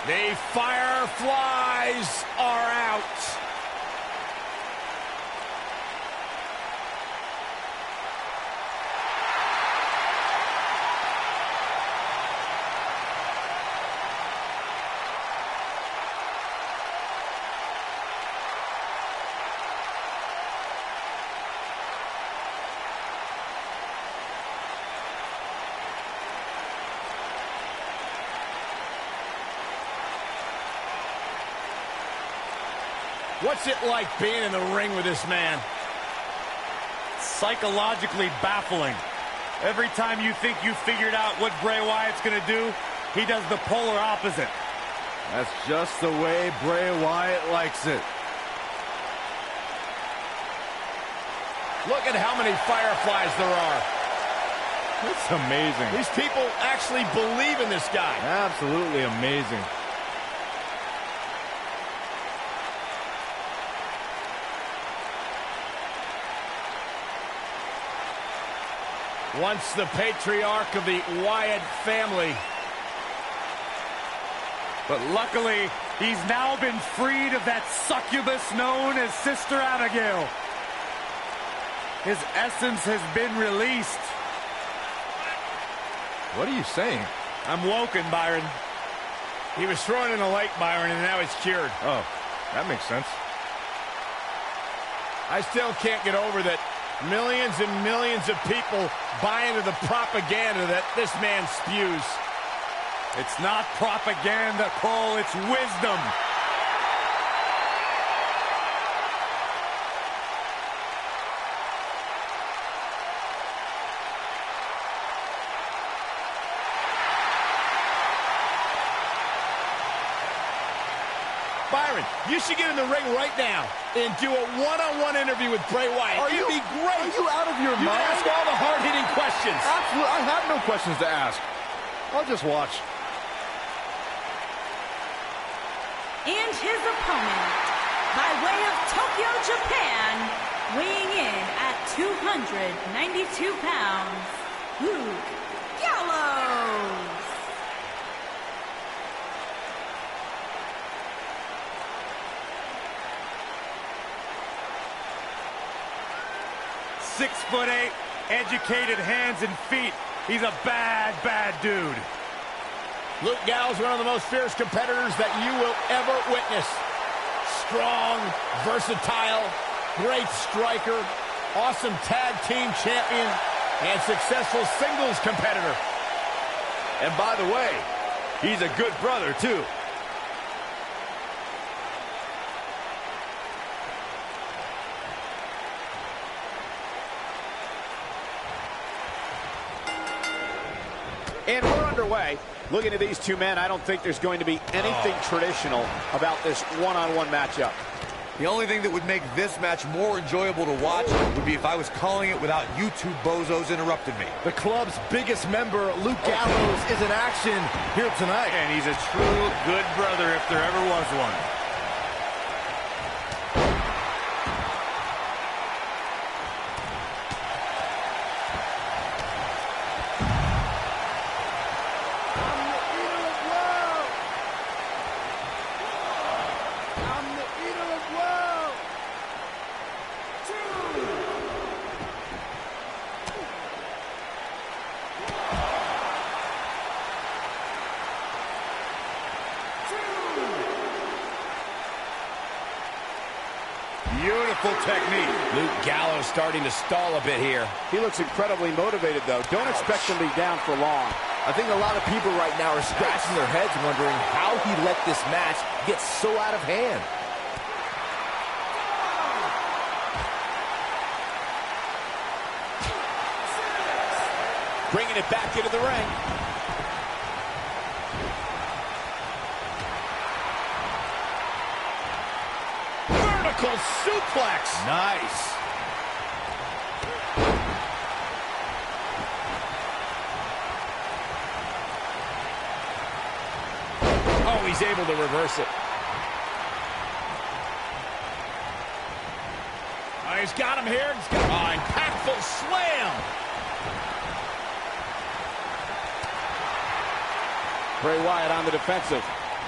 The Fireflies are out. What's it like being in the ring with this man? Psychologically baffling. Every time you think you figured out what Bray Wyatt's going to do, he does the polar opposite. That's just the way Bray Wyatt likes it. Look at how many Fireflies there are. It's amazing. These people actually believe in this guy. Absolutely amazing. Once the patriarch of the Wyatt family. But luckily, he's now been freed of that succubus known as Sister Abigail. His essence has been released. What are you saying? I'm woken, Byron. He was thrown in the lake, Byron, and now he's cured. Oh, that makes sense. I still can't get over that millions and millions of people buy into the propaganda that this man spews. It's not propaganda, Cole, it's wisdom. Byron, you should get in the ring right now and do a one-on-one interview with Bray Wyatt. It'd be great. Are you out of your You mind? ask all the hard-hitting questions. Absolutely. I have no questions to ask. I'll just watch. And his opponent, by way of Tokyo, Japan, weighing in at 292 pounds, Luke Gallows. 6'8", educated hands and feet. He's a bad, bad dude. Luke Gallows, one of the most fierce competitors that you will ever witness. Strong, versatile, great striker, awesome tag team champion, and successful singles competitor. And by the way, he's a good brother, too. And we're underway. Looking at these two men, I don't think there's going to be anything traditional about this one-on-one matchup. The only thing that would make this match more enjoyable to watch would be if I was calling it without you two bozos interrupting me. The club's biggest member, Luke Gallows, is in action here tonight. And he's a true good brother if there ever was one. Beautiful technique. Luke Gallows starting to stall a bit here. He looks incredibly motivated, though. Don't expect him to be down for long. I think a lot of people right now are scratching their heads wondering how he let this match get so out of hand. Bringing it back into the ring. Vertical suplex. Nice. Oh, he's able to reverse it. Oh, he's got him here. He's got impactful slam. Bray Wyatt on the defensive.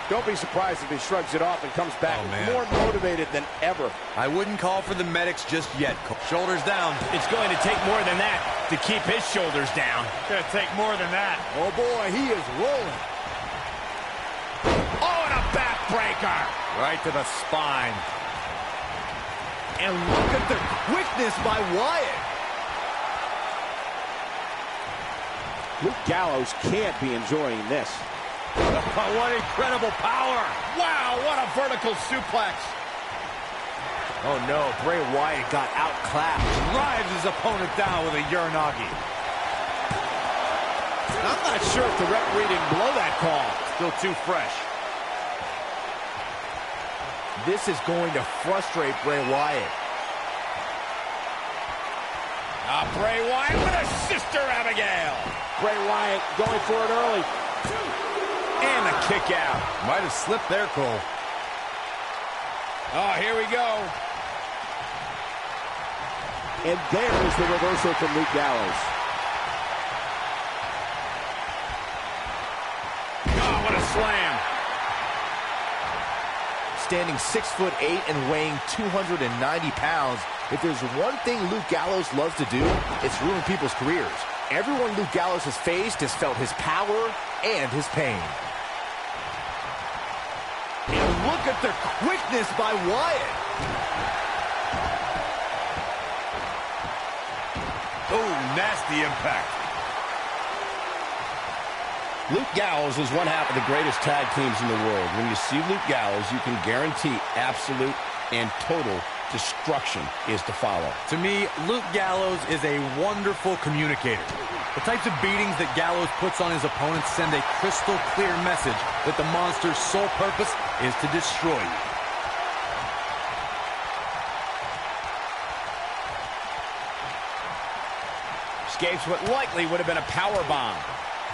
Don't be surprised if he shrugs it off and comes back more motivated than ever. I wouldn't call for the medics just yet. Shoulders down. It's going to take more than that to keep his shoulders down. It's going to take more than that. Oh, boy, he is rolling. Oh, and a backbreaker. Right to the spine. And look at the quickness by Wyatt. Luke Gallows can't be enjoying this. What incredible power. Wow, what a vertical suplex. Oh, no. Bray Wyatt got outclapped. Drives his opponent down with a Uranagi. I'm not sure if the referee didn't blow that call. Still too fresh. This is going to frustrate Bray Wyatt. Bray Wyatt with a Sister Abigail. Bray Wyatt going for it early. And a kick out. Might have slipped there, Cole. Oh, here we go. And there is the reversal from Luke Gallows. Oh, what a slam. Standing 6'8" and weighing 290 pounds, if there's one thing Luke Gallows loves to do, it's ruin people's careers. Everyone Luke Gallows has faced has felt his power and his pain. And look at the quickness by Wyatt. Oh, nasty impact. Luke Gallows is one half of the greatest tag teams in the world. When you see Luke Gallows, you can guarantee absolute and total destruction is to follow. To me, Luke Gallows is a wonderful communicator. The types of beatings that Gallows puts on his opponents send a crystal clear message that the monster's sole purpose is to destroy you. Escapes what likely would have been a power bomb.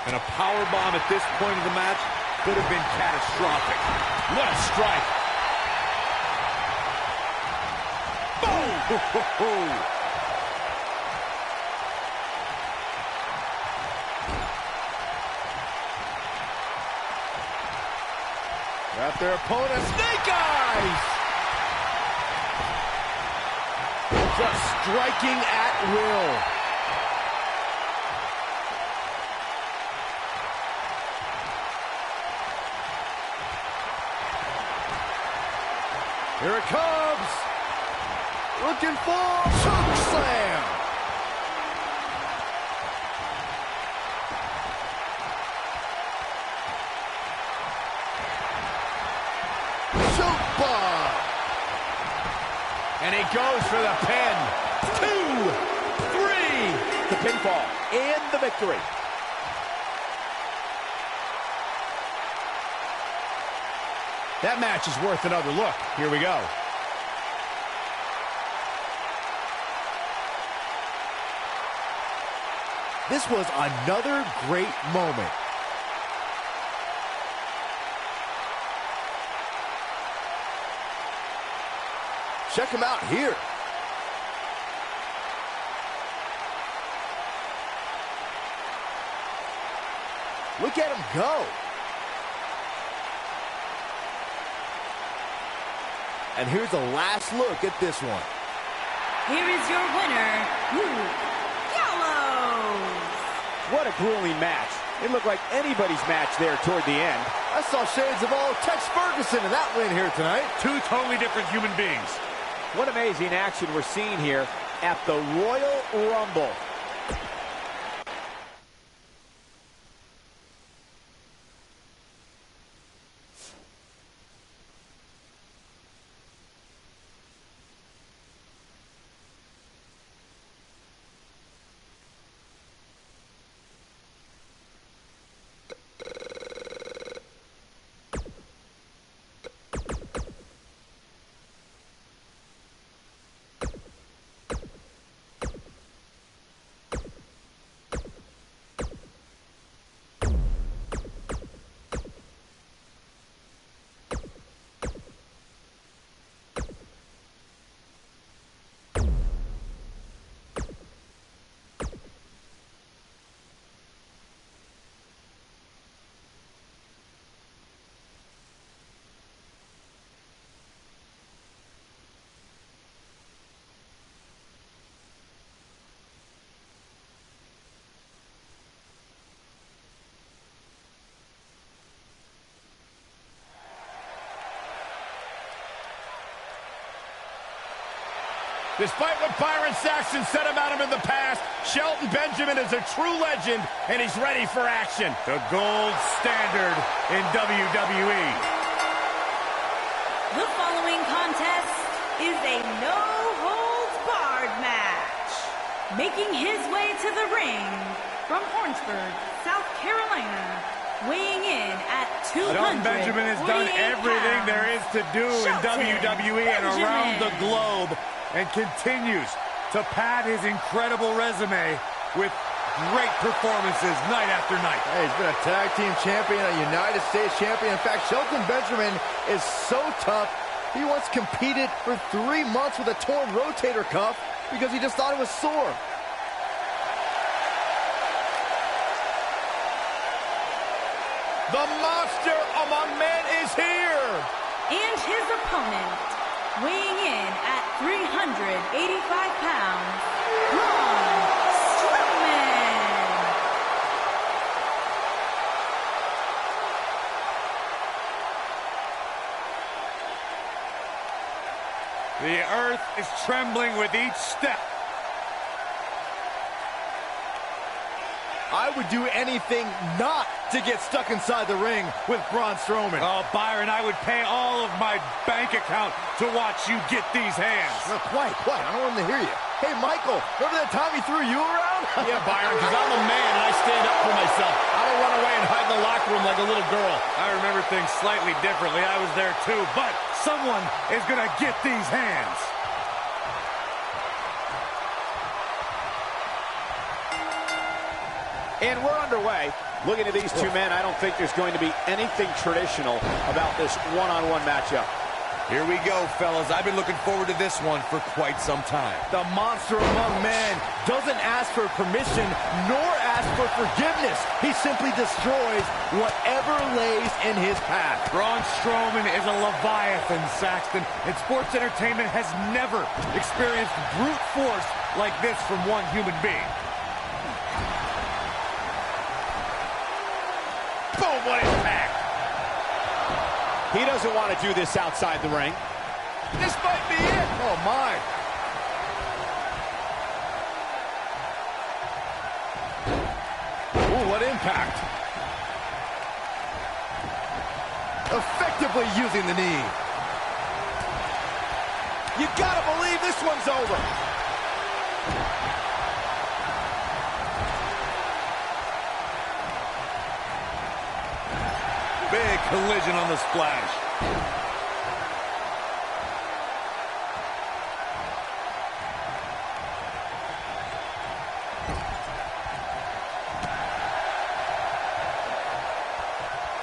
And a power bomb at this point of the match could have been catastrophic. What a strike. Boom! Got their opponent, snake eyes! Just striking at will. Here it comes. Looking for choke slam. Choke bomb. And he goes for the pin. 2, 3. The pinfall and the victory. That match is worth another look. Here we go. This was another great moment. Check him out here. Look at him go. And here's the last look at this one. Here is your winner, Luke Gallows. What a grueling match. It looked like anybody's match there toward the end. I saw shades of all Tex Ferguson in that win here tonight. Two totally different human beings. What amazing action we're seeing here at the Royal Rumble. Despite what Byron Saxton said about him in the past, Shelton Benjamin is a true legend, and he's ready for action. The gold standard in WWE. The following contest is a no-holds-barred match. Making his way to the ring from Orangeburg, South Carolina, weighing in at 200. Shelton Benjamin has done everything there is to do in WWE and around the globe, and continues to pad his incredible resume with great performances night after night. Hey, he's been a tag team champion, a United States champion. In fact, Shelton Benjamin is so tough, he once competed for 3 months with a torn rotator cuff because he just thought it was sore. The monster among men is here. And his opponent, weighing in at 385 pounds, Braun Strowman. The earth is trembling with each step. I would do anything not to get stuck inside the ring with Braun Strowman. Oh, Byron, I would pay all of my bank account to watch you get these hands. No, quiet. I don't want him to hear you. Hey, Michael, remember that time he threw you around? Yeah, Byron, because I'm a man and I stand up for myself. I don't run away and hide in the locker room like a little girl. I remember things slightly differently. I was there too, but someone is going to get these hands. And we're underway. Looking at these two men, I don't think there's going to be anything traditional about this one-on-one matchup. Here we go, fellas. I've been looking forward to this one for quite some time. The monster among men doesn't ask for permission nor ask for forgiveness. He simply destroys whatever lays in his path. Braun Strowman is a Leviathan, Saxton, and sports entertainment has never experienced brute force like this from one human being. Boom, what impact. He doesn't want to do this outside the ring. This might be it. Oh, my. Ooh, what impact. Effectively using the knee. You gotta believe this one's over. Big collision on the splash.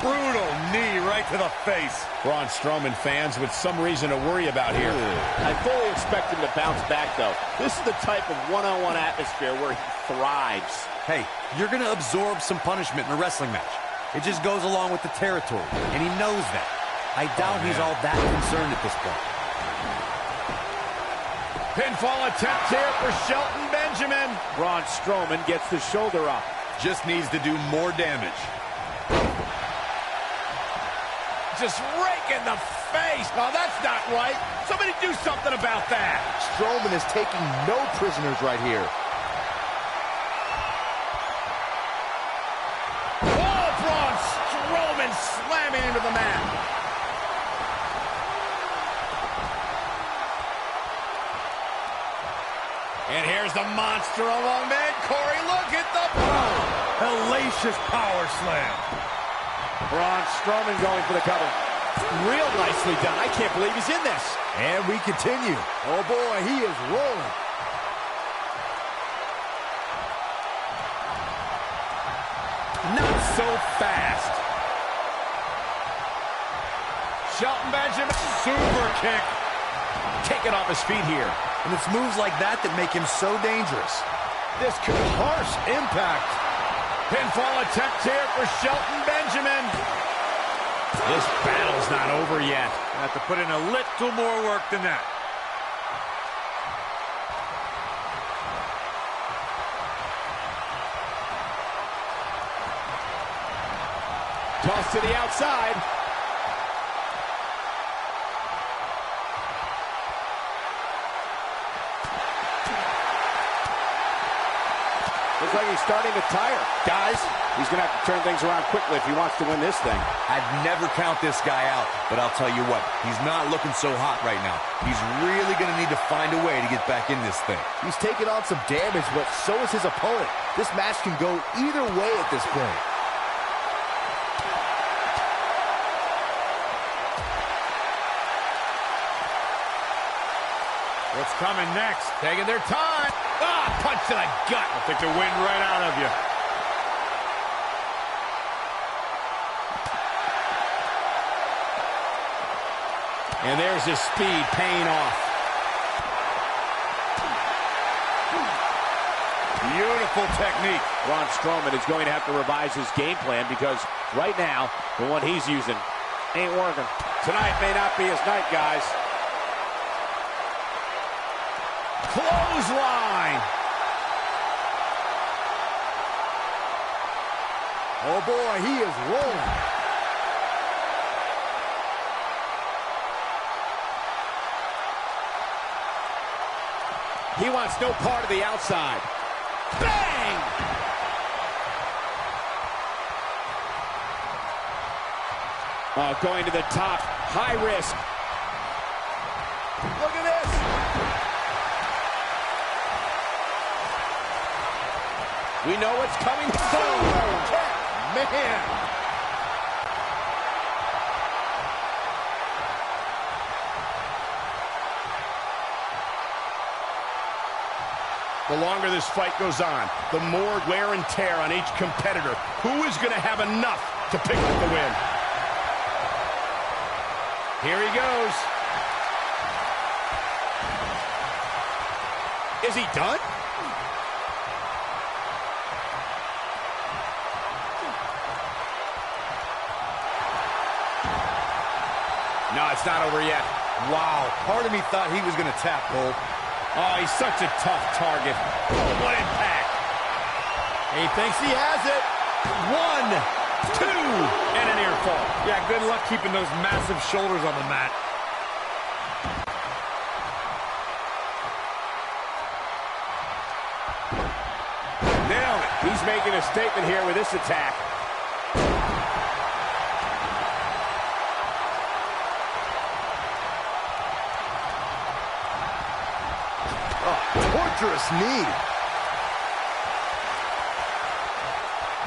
Brutal knee right to the face. Braun Strowman fans with some reason to worry about here. I fully expect him to bounce back, though. This is the type of one-on-one atmosphere where he thrives. Hey, you're going to absorb some punishment in a wrestling match. It just goes along with the territory, and he knows that. I doubt he's all that concerned at this point. Pinfall attempt here for Shelton Benjamin. Braun Strowman gets the shoulder up. Just needs to do more damage. Just rake in the face. Oh, that's not right. Somebody do something about that. Strowman is taking no prisoners right here. Oh, Braun Strowman slamming into the mat. And here's the monster among men. Corey, look at the boom. Hellacious power slam. Braun Strowman going for the cover. Real nicely done. I can't believe he's in this. And we continue. Oh, boy, he is rolling. Not so fast. Shelton Benjamin. Super kick. Taking off his feet here. And it's moves like that that make him so dangerous. This could be harsh impact. Pinfall attempt here for Shelton Benjamin. This battle's not over yet. Have to put in a little more work than that. Toss to the outside. Looks like he's starting to tire. Guys, he's going to have to turn things around quickly if he wants to win this thing. I'd never count this guy out, but I'll tell you what, he's not looking so hot right now. He's really going to need to find a way to get back in this thing. He's taking on some damage, but so is his opponent. This match can go either way at this point. What's coming next? Taking their time. Ah, punch to the gut. I'll take the wind right out of you. And there's his speed paying off. Beautiful technique. Braun Strowman is going to have to revise his game plan because right now, the one he's using ain't working. Tonight may not be his night, guys. Clothesline. Oh boy, he is rolling. He wants no part of the outside. Bang! Oh, going to the top. High risk. Look at this. We know what's coming. Man. The longer this fight goes on, the more wear and tear on each competitor. Who is going to have enough to pick up the win? Here he goes. Is he done? No, it's not over yet. Wow, part of me thought he was going to tap, Cole. Oh, he's such a tough target. Oh, what impact. He thinks he has it. 1, 2, and a near fall. Yeah, good luck keeping those massive shoulders on the mat. Nailed it. He's making a statement here with this attack. Torturous knee.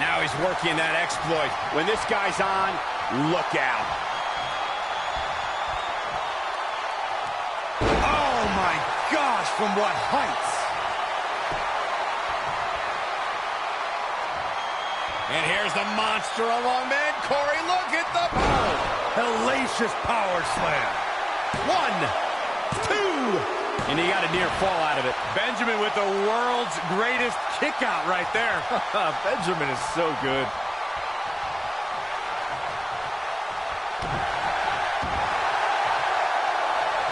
Now he's working that exploit. When this guy's on, look out. Oh my gosh, from what heights? And here's the monster among men. Corey, look at the power. Hellacious power slam. 1, 2. And he got a near fall out of it. Benjamin with the world's greatest kick out right there. Benjamin is so good.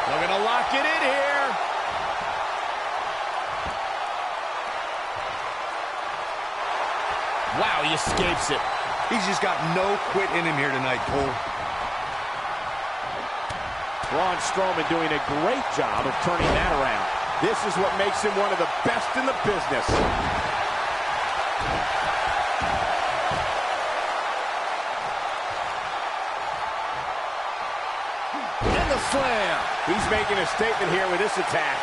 Looking to lock it in here. Wow, he escapes it. He's just got no quit in him here tonight, Cole. Braun Strowman doing a great job of turning that around. This is what makes him one of the best in the business. And the slam. He's making a statement here with this attack.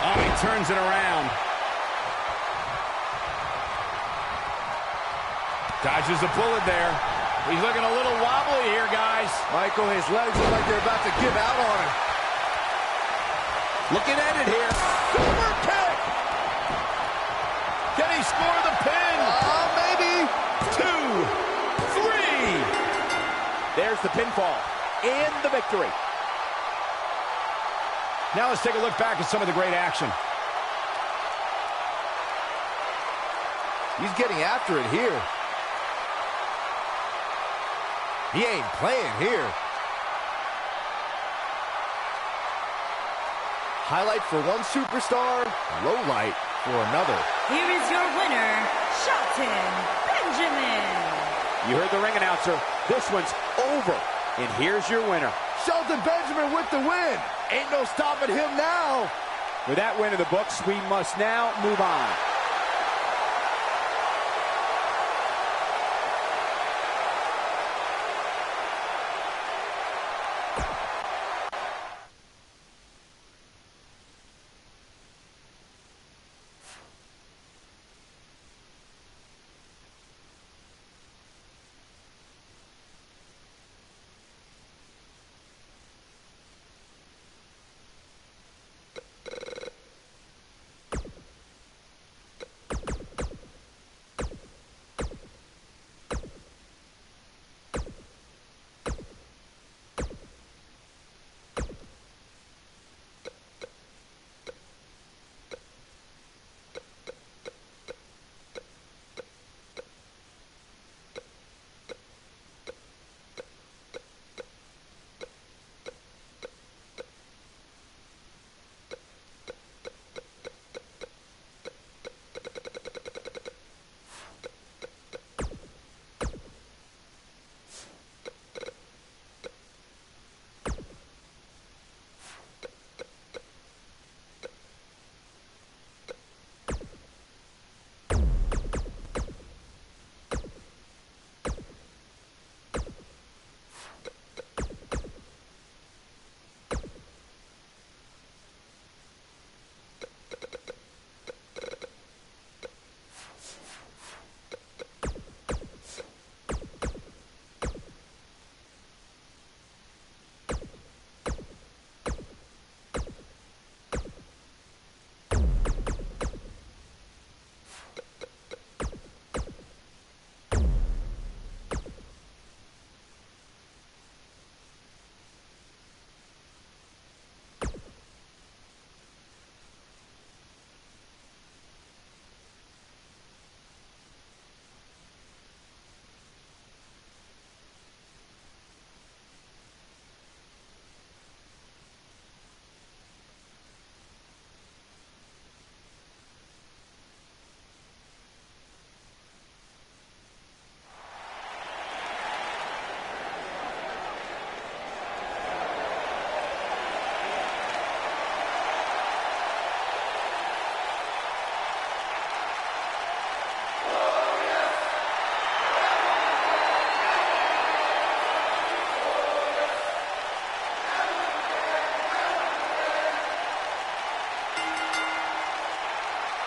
Oh, he turns it around. Dodges a bullet there. He's looking a little wobbly here, guys. Michael, his legs look like they're about to give out on him. Looking at it here. Super kick. Can he score the pin? Maybe. 2, 3. There's the pinfall and the victory. Now let's take a look back at some of the great action. He's getting after it here. He ain't playing here. Highlight for one superstar, low light for another. Here is your winner, Shelton Benjamin. You heard the ring announcer. This one's over. And here's your winner. Shelton Benjamin with the win. Ain't no stopping him now. With that win in the books, we must now move on.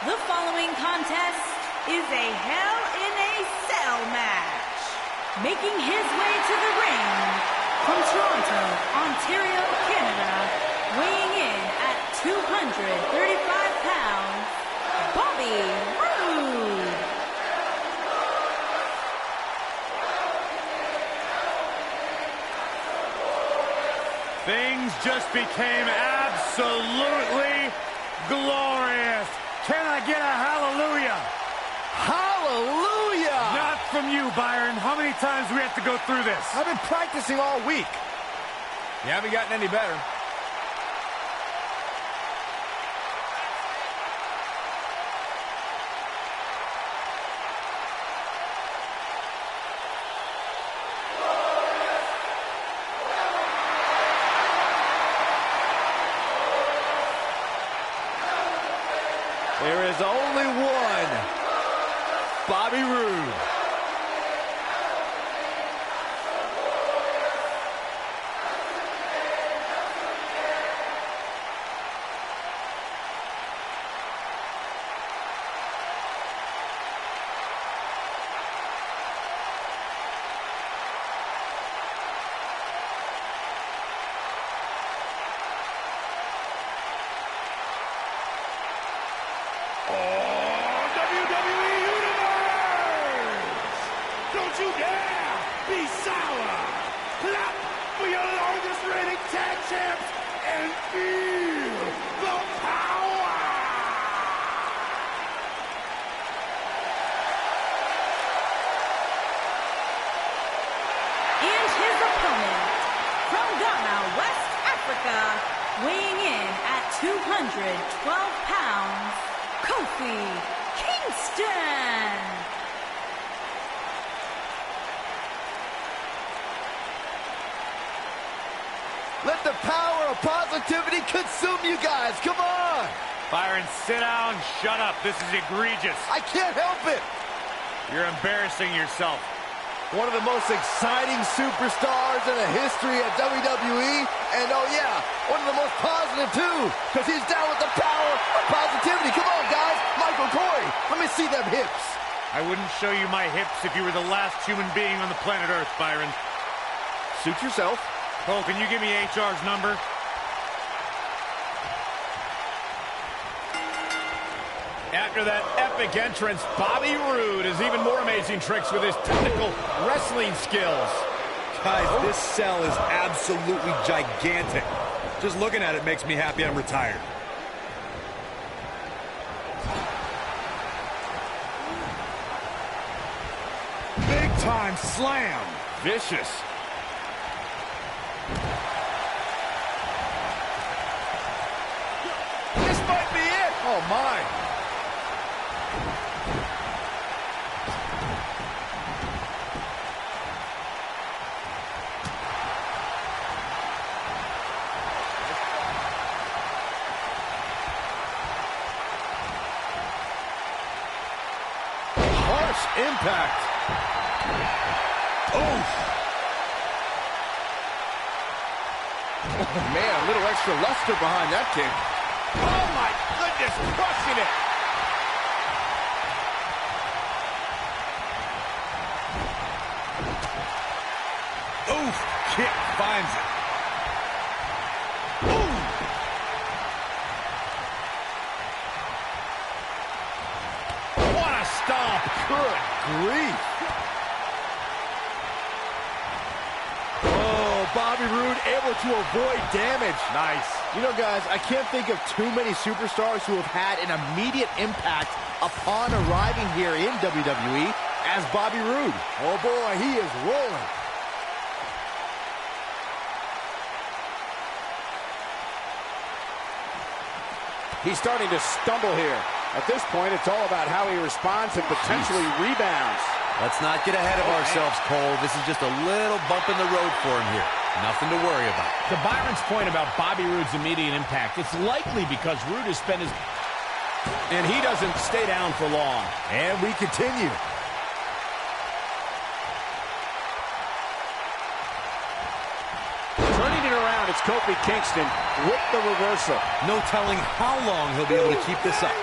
The following contest is a Hell in a Cell match. Making his way to the ring from Toronto, Ontario, Canada, weighing in at 235 pounds, Bobby Roode. Things just became absolutely glorious. Can I get a hallelujah? Hallelujah! Not from you, Byron. How many times do we have to go through this? I've been practicing all week. You haven't gotten any better. There is only one Bobby Roode. Weighing in at 212 pounds, Kofi Kingston. Let the power of positivity consume you guys. Come on. Byron, sit down. Shut up. This is egregious. I can't help it. You're embarrassing yourself. One of the most exciting superstars in the history of WWE. And oh yeah, one of the most positive too. Because he's down with the power of positivity. Come on, guys. Michael Corey, let me see them hips. I wouldn't show you my hips if you were the last human being on the planet Earth, Byron. Suit yourself. Cole, can you give me HR's number? After that epic entrance, Bobby Roode has even more amazing tricks with his technical wrestling skills. Guys, this cell is absolutely gigantic. Just looking at it makes me happy I'm retired. Big time slam. Vicious. This might be it. Oh my. Impact. Oh, man, a little extra luster behind that kick. Oh my goodness, crushing it. Oof, kick finds it. Stomp. Good grief. Oh, Bobby Roode able to avoid damage. Nice. You know, guys, I can't think of too many superstars who have had an immediate impact upon arriving here in WWE as Bobby Roode. Oh, boy, he is rolling. He's starting to stumble here. At this point, it's all about how he responds and potentially rebounds. Let's not get ahead of ourselves, Cole. This is just a little bump in the road for him here. Nothing to worry about. To Byron's point about Bobby Roode's immediate impact, it's likely because Roode has spent his... and he doesn't stay down for long. And we continue. Turning it around, it's Kofi Kingston with the reversal. No telling how long he'll be able to keep this up.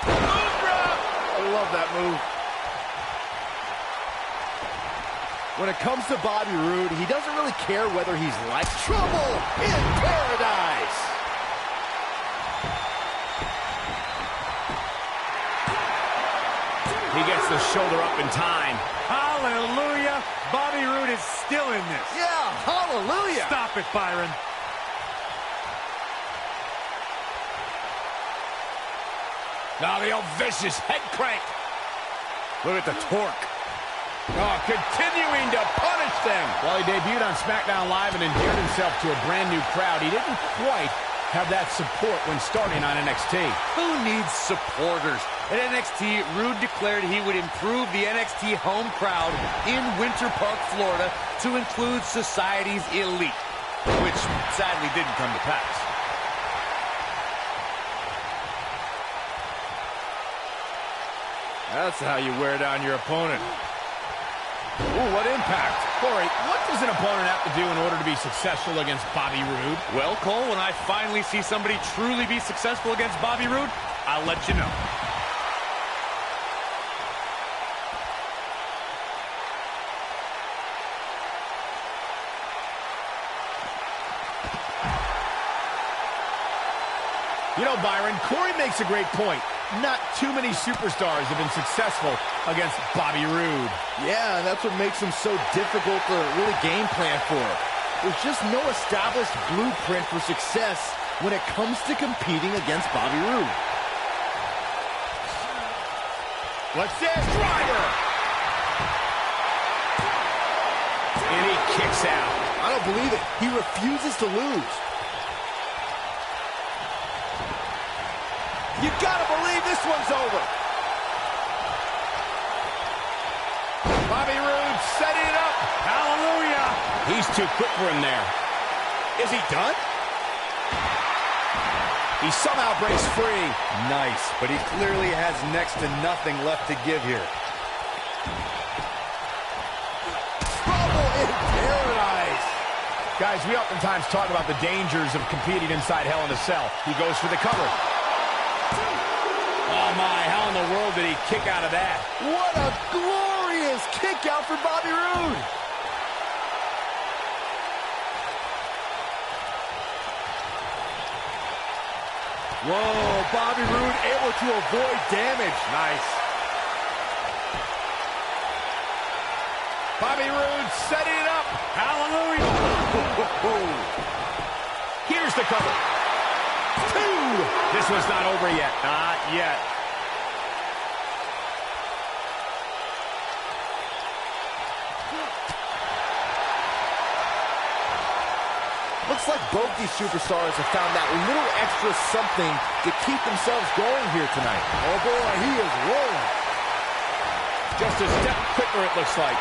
I love that move. When it comes to Bobby Roode, he doesn't really care whether he's like trouble in paradise. He gets the shoulder up in time. Hallelujah. Bobby Roode is still in this. Yeah, hallelujah. Stop it, Byron. Now the old vicious head crank. Look at the torque. Oh, continuing to punish them. While he debuted on SmackDown Live and endeared himself to a brand new crowd, he didn't quite have that support when starting on NXT. Who needs supporters? At NXT, Roode declared he would improve the NXT home crowd in Winter Park, Florida, to include society's elite, which sadly didn't come to pass. That's how you wear down your opponent. Ooh, what impact. Corey, what does an opponent have to do in order to be successful against Bobby Roode? Well, Cole, when I finally see somebody truly be successful against Bobby Roode, I'll let you know. You know, Byron, Corey makes a great point. Not too many superstars have been successful against Bobby Roode. Yeah, and that's what makes him so difficult to really game plan for. There's just no established blueprint for success when it comes to competing against Bobby Roode. What's this? Driver! And he kicks out. I don't believe it. He refuses to lose. You gotta believe this one's over. Bobby Roode setting it up. Hallelujah! He's too quick for him there. Is he done? He somehow breaks free. Nice, but he clearly has next to nothing left to give here. Trouble in paradise. Guys, we oftentimes talk about the dangers of competing inside Hell in a Cell. He goes for the cover. Oh my, how in the world did he kick out of that? What a glorious kick out for Bobby Roode. Whoa, Bobby Roode able to avoid damage. Nice. Bobby Roode setting it up. Hallelujah. Here's the cover. 2. This one's not over yet. Not yet. Looks like both these superstars have found that little extra something to keep themselves going here tonight. Oh boy, he is rolling. Just a step quicker, it looks like.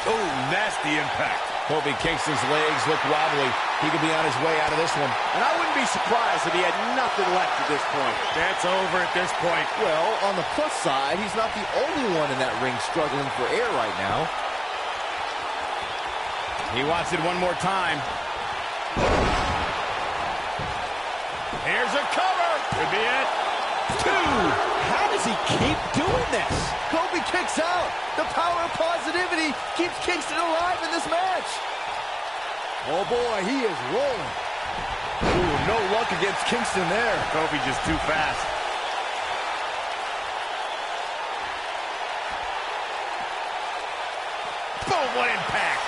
Oh, nasty impact. Kofi Kingston's legs look wobbly. He could be on his way out of this one. And I wouldn't be surprised if he had nothing left at this point. That's over at this point. Well, on the plus side, he's not the only one in that ring struggling for air right now. He wants it one more time. Here's a cover. Could be it. 2. How does he keep doing this? Kofi kicks out. The power of positivity keeps Kingston alive in this match. Oh boy, he is rolling. Ooh, no luck against Kingston there. Kofi just too fast. Boom, what impact.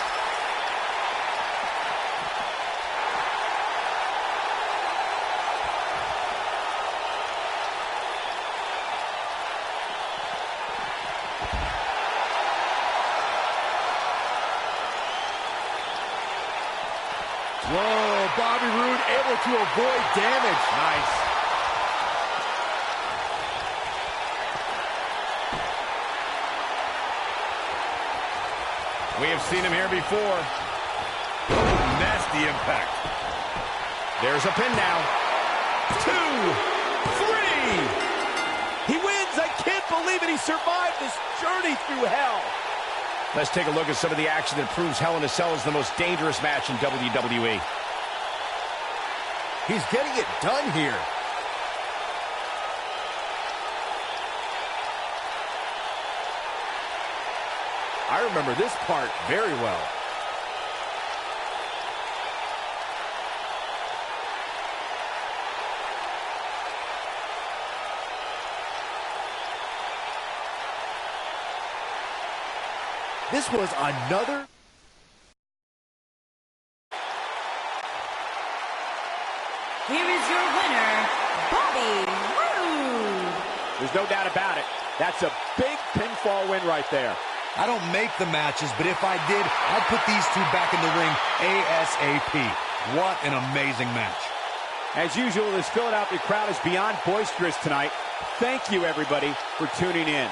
Whoa, Bobby Roode able to avoid damage. Nice. We have seen him here before. Nasty impact. There's a pin now. 2, 3. He wins. I can't believe it. He survived this journey through hell. Let's take a look at some of the action that proves Hell in a Cell is the most dangerous match in WWE. He's getting it done here. I remember this part very well. This was another... Here is your winner, Bobby Roode. There's no doubt about it. That's a big pinfall win right there. I don't make the matches, but if I did, I'd put these two back in the ring ASAP. What an amazing match. As usual, this Philadelphia crowd is beyond boisterous tonight. Thank you, everybody, for tuning in.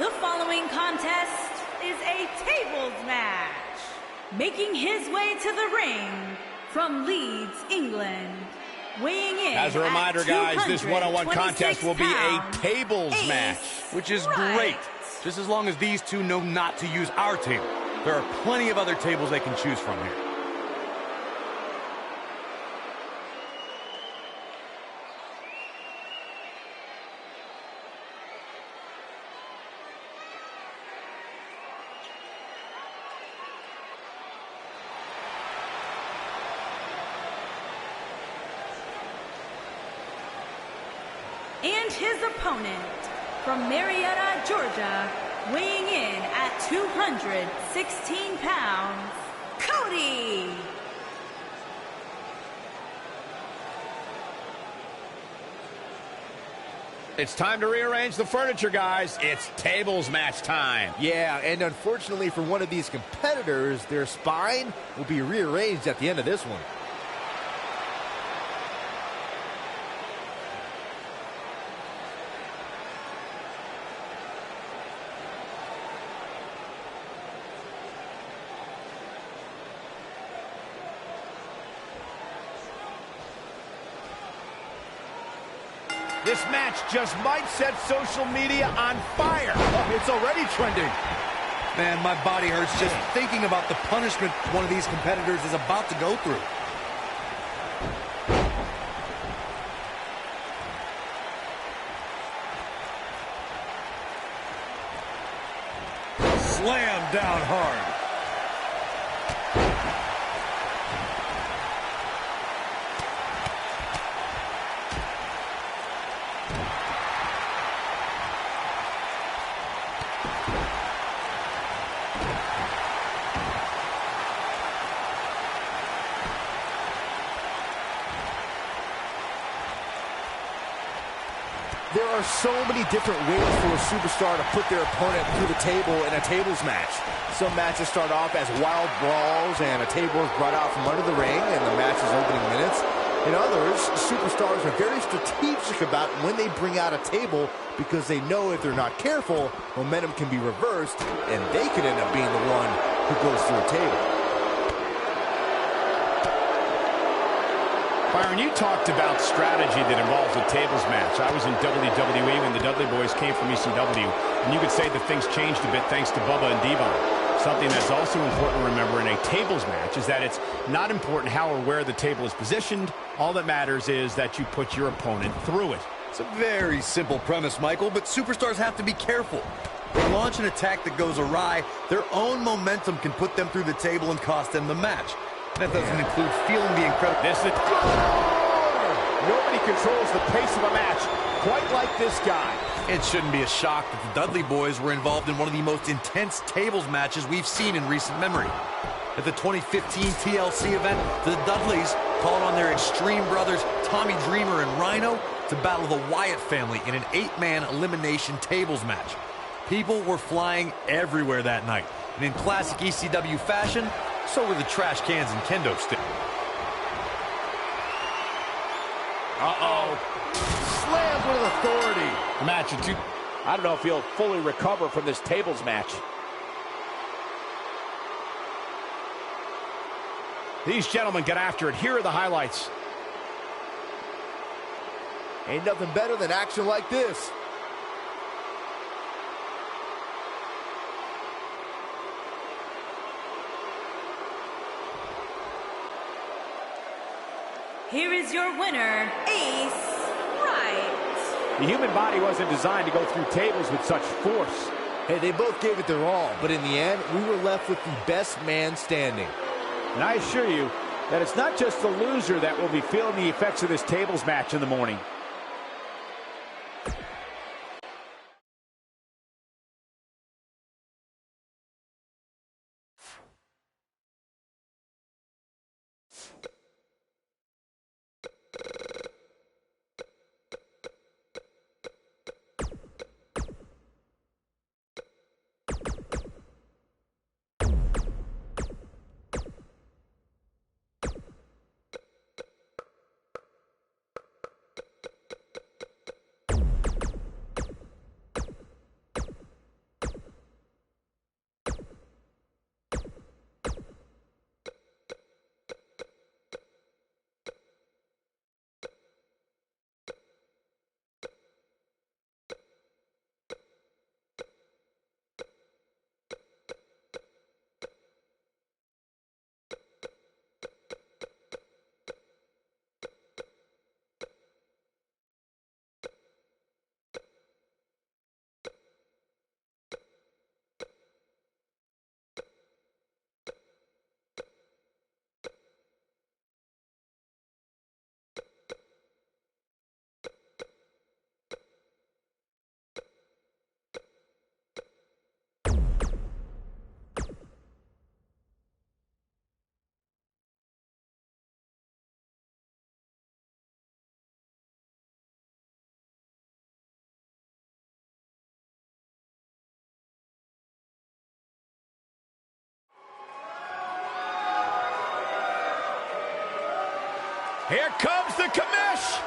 The following contest is a tables match. Making his way to the ring from Leeds, England, weighing in As a reminder, guys, this one-on-one contest will be a tables match. Which is great, just as long as these two know not to use our table. There are plenty of other tables they can choose from here. And his opponent from Marietta, Georgia, weighing in at 216 pounds, Cody. It's time to rearrange the furniture, guys. It's tables match time. Yeah, and unfortunately for one of these competitors, their spine will be rearranged at the end of this one. This match just might set social media on fire. Oh, it's already trending. Man, my body hurts just thinking about the punishment one of these competitors is about to go through. Slam down hard. There are so many different ways for a superstar to put their opponent through the table in a tables match. Some matches start off as wild brawls and a table is brought out from under the ring and the match's opening minutes. In others, superstars are very strategic about when they bring out a table because they know if they're not careful, momentum can be reversed and they could end up being the one who goes through a table. Byron, you talked about strategy that involves a tables match. I was in WWE when the Dudley Boys came from ECW, and you could say that things changed a bit thanks to Bubba and Devon. Something that's also important to remember in a tables match is that it's not important how or where the table is positioned. All that matters is that you put your opponent through it. It's a very simple premise, Michael, but superstars have to be careful. They launch an attack that goes awry, their own momentum can put them through the table and cost them the match. That doesn't include feeling the incredible... This is... Nobody controls the pace of a match quite like this guy. It shouldn't be a shock that the Dudley Boys were involved in one of the most intense tables matches we've seen in recent memory. At the 2015 TLC event, the Dudleys called on their Extreme brothers Tommy Dreamer and Rhino to battle the Wyatt family in an 8-man elimination tables match. People were flying everywhere that night, and in classic ECW fashion, so were the trash cans and kendo sticks. Uh-oh. Slammed with authority. a match of two. I don't know if he'll fully recover from this tables match. These gentlemen get after it. Here are the highlights. Ain't nothing better than action like this. Here is your winner, Ace Wright. The human body wasn't designed to go through tables with such force. Hey, they both gave it their all, but in the end, we were left with the best man standing. And I assure you that it's not just the loser that will be feeling the effects of this tables match in the morning. Here comes the commish.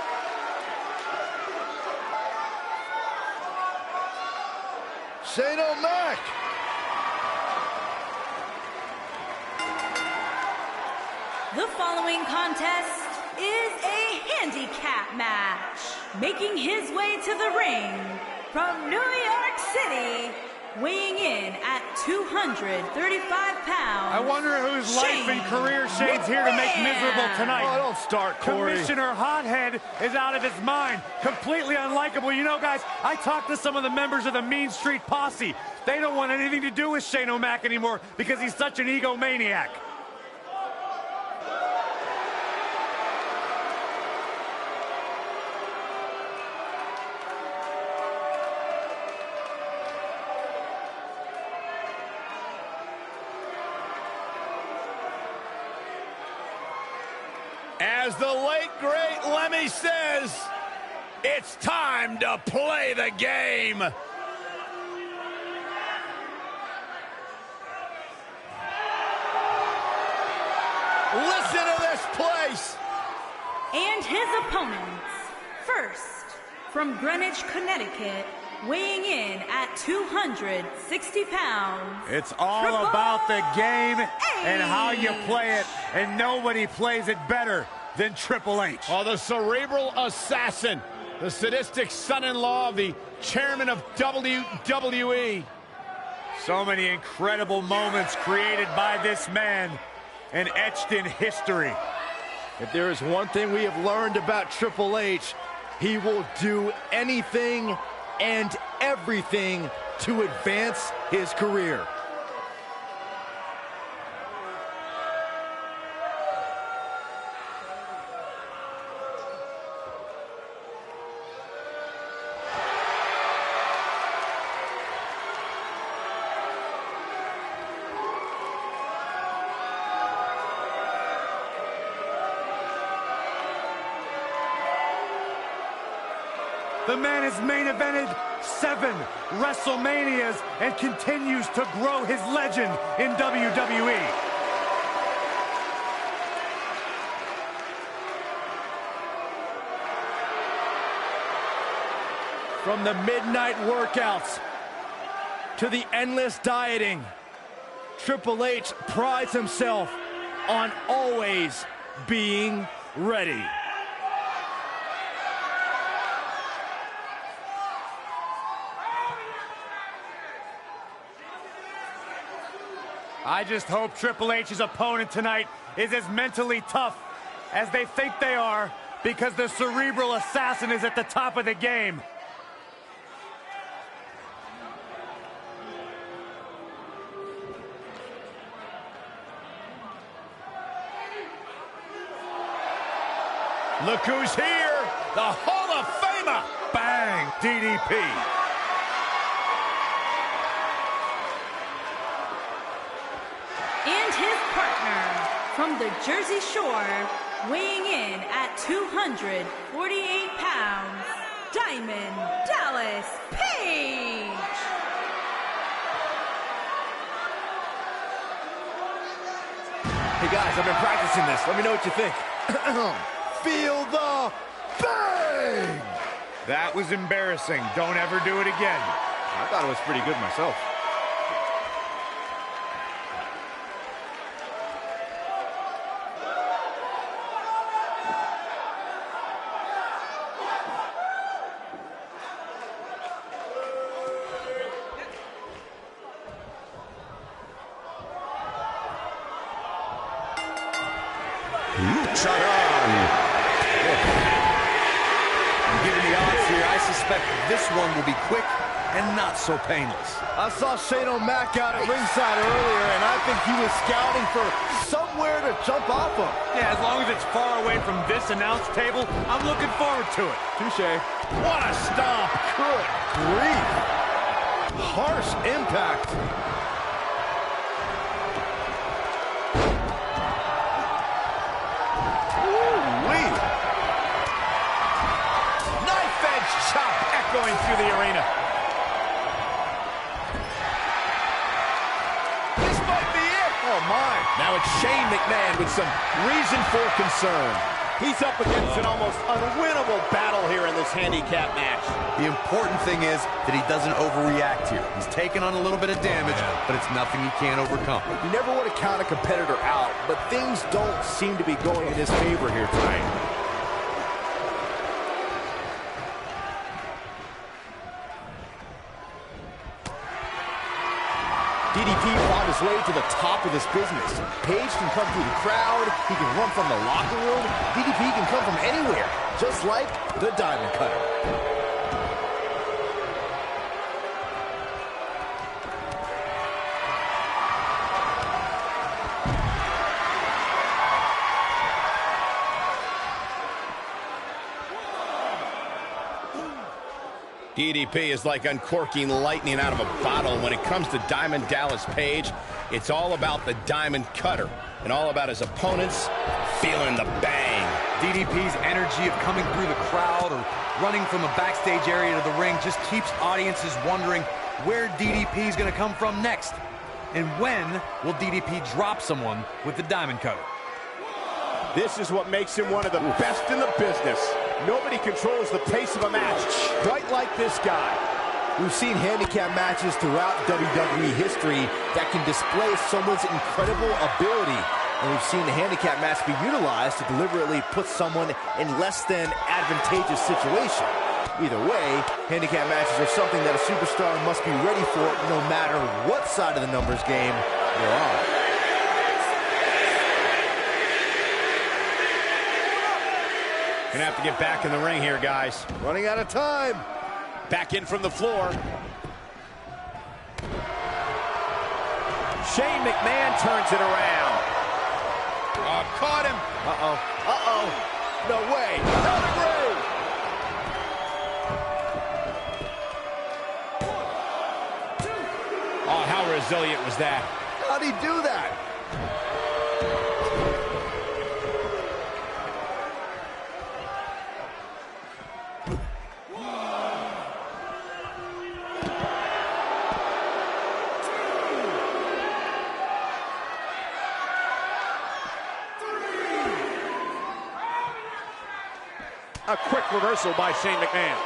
Shane O'Mac. The following contest is a handicap match. Making his way to the ring from New York City, weighing in at 235 pounds. I wonder whose life and career Shane's here to make miserable tonight. Oh, don't start, Corey. Commissioner Hothead is out of his mind. Completely unlikable. You know, guys, I talked to some of the members of the Mean Street Posse. They don't want anything to do with Shane O'Mac anymore because he's such an egomaniac. As the late, great Lemmy says, it's time to play the game. Listen to this place. And his opponents. First, from Greenwich, Connecticut, weighing in at 260 pounds. It's all about the game and how you play it, and nobody plays it better than Triple H. Oh, the cerebral assassin, the sadistic son-in-law of the chairman of WWE. So many incredible moments created by this man and etched in history. If there is one thing we have learned about Triple H, he will do anything and everything to advance his career. The man has main evented 7 WrestleManias and continues to grow his legend in WWE. From the midnight workouts to the endless dieting, Triple H prides himself on always being ready. I just hope Triple H's opponent tonight is as mentally tough as they think they are, because the cerebral assassin is at the top of the game. Look who's here, the Hall of Famer. Bang! DDP. And his partner from the Jersey Shore, weighing in at 248 pounds, Diamond Dallas Page. Hey guys, I've been practicing this. Let me know what you think. Feel the bang! That was embarrassing. Don't ever do it again. I thought it was pretty good myself. Shot on. Given the odds here, I suspect this one will be quick and not so painless. I saw Shane O'Mac out at ringside earlier, and I think he was scouting for somewhere to jump off of. Yeah, as long as it's far away from this announce table, I'm looking forward to it. Touche. What a stomp. Good grief. Harsh impact. Ooh-wee. Knife edge chop echoing through the arena. Oh, my. Now it's Shane McMahon with some reason for concern. He's up against an almost unwinnable battle here in this handicap match. The important thing is that he doesn't overreact here. He's taken on a little bit of damage, but it's nothing he can't overcome. You never want to count a competitor out, but things don't seem to be going in his favor here tonight. DDP found his way to the top of this business. Page can come through the crowd. He can run from the locker room. DDP can come from anywhere, just like the Diamond Cutter. DDP is like uncorking lightning out of a bottle. When it comes to Diamond Dallas Page, it's all about the Diamond Cutter and all about his opponents feeling the bang. DDP's energy of coming through the crowd or running from a backstage area to the ring just keeps audiences wondering where DDP is going to come from next. And when will DDP drop someone with the Diamond Cutter? This is what makes him one of the best in the business. Nobody controls the pace of a match quite like this guy. We've seen handicap matches throughout WWE history that can display someone's incredible ability. And we've seen the handicap match be utilized to deliberately put someone in less than advantageous situation. Either way, handicap matches are something that a superstar must be ready for no matter what side of the numbers game they're on. Gonna have to get back in the ring here, guys. Running out of time. Back in from the floor. Shane McMahon turns it around. Oh, caught him. Uh-oh. Uh-oh. No way. Pedigree. Oh, how resilient was that? How'd he do that? A quick reversal by Shane McMahon.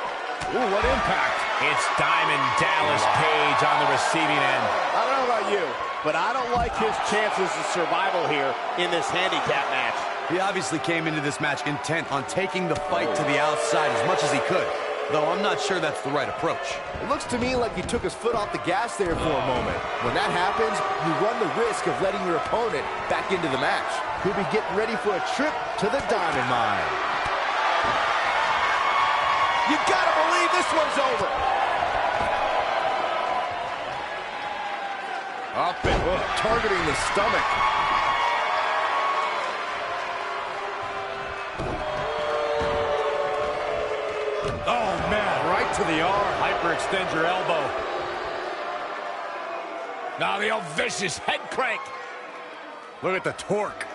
Ooh, what impact. It's Diamond Dallas Page on the receiving end. I don't know about you, but I don't like his chances of survival here in this handicap match. He obviously came into this match intent on taking the fight to the outside as much as he could, though I'm not sure that's the right approach. It looks to me like he took his foot off the gas there for a moment. When that happens, you run the risk of letting your opponent back into the match. He'll be getting ready for a trip to the Diamond Mine. You gotta believe this one's over. Up and targeting the stomach. Oh, man, right to the arm. Hyperextend your elbow. Now the old vicious head crank. Look at the torque.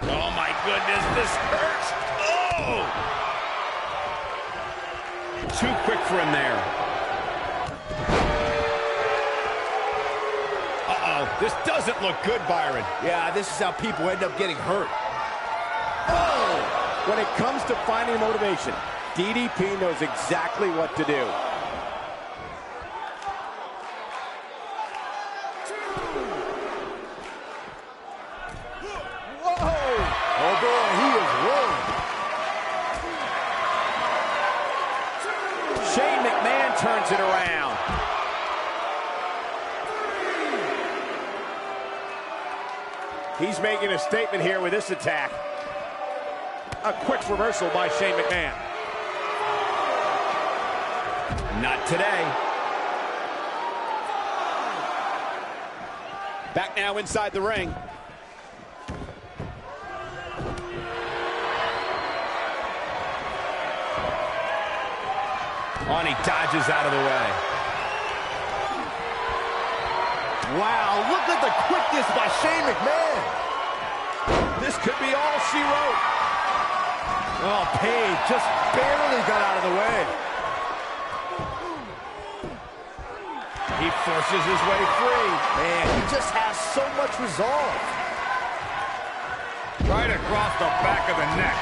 Oh, my goodness, this hurts. Oh! Too quick for him there. Uh-oh, this doesn't look good, Byron. Yeah, this is how people end up getting hurt. Oh! When it comes to finding motivation, DDP knows exactly what to do. Whoa! Oh boy, he is rolling. Shane McMahon turns it around. He's making a statement here with this attack. A quick reversal by Shane McMahon. Not today. Back now inside the ring. On, he dodges out of the way. Wow, look at the quickness by Shane McMahon. This could be all she wrote. Oh, Page just barely got out of the way. He forces his way free. Man, he just has so much resolve. Right across the back of the neck.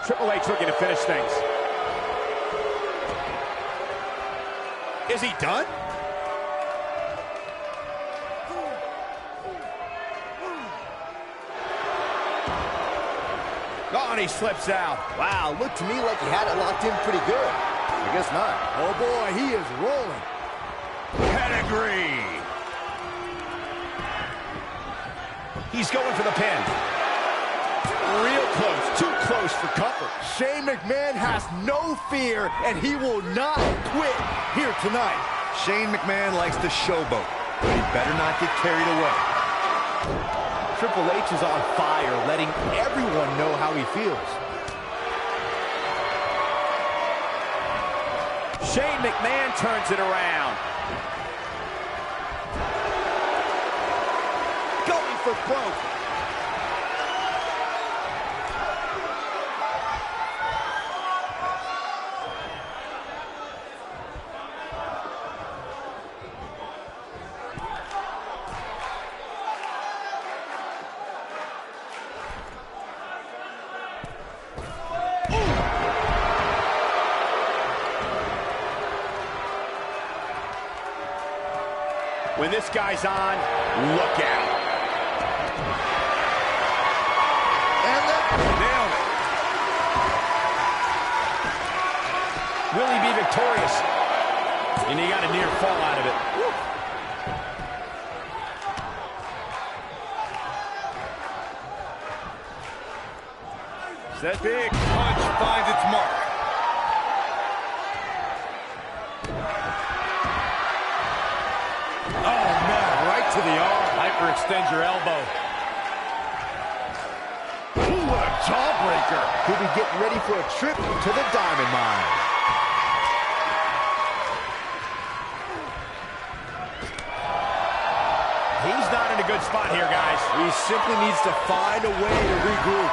Triple H looking to finish things. Is he done? Oh, and he slips out. Wow, looked to me like he had it locked in pretty good. I guess not. Oh boy, he is rolling. Pedigree. He's going for the pin. Real close, too close for comfort. Shane McMahon has no fear, and he will not quit here tonight. Shane McMahon likes to showboat, but he better not get carried away. Triple H is on fire, letting everyone know how he feels. Shane McMahon turns it around. Going for broke. When this guy's on, look out. And nailed it. Will he be victorious? And he got a near fall out of it. Woo. That big punch finds its mark. Oh, man, right to the arm. Hyperextend your elbow. Ooh, what a jawbreaker. He'll be getting ready for a trip to the Diamond Mine. He's not in a good spot here, guys. He simply needs to find a way to regroup.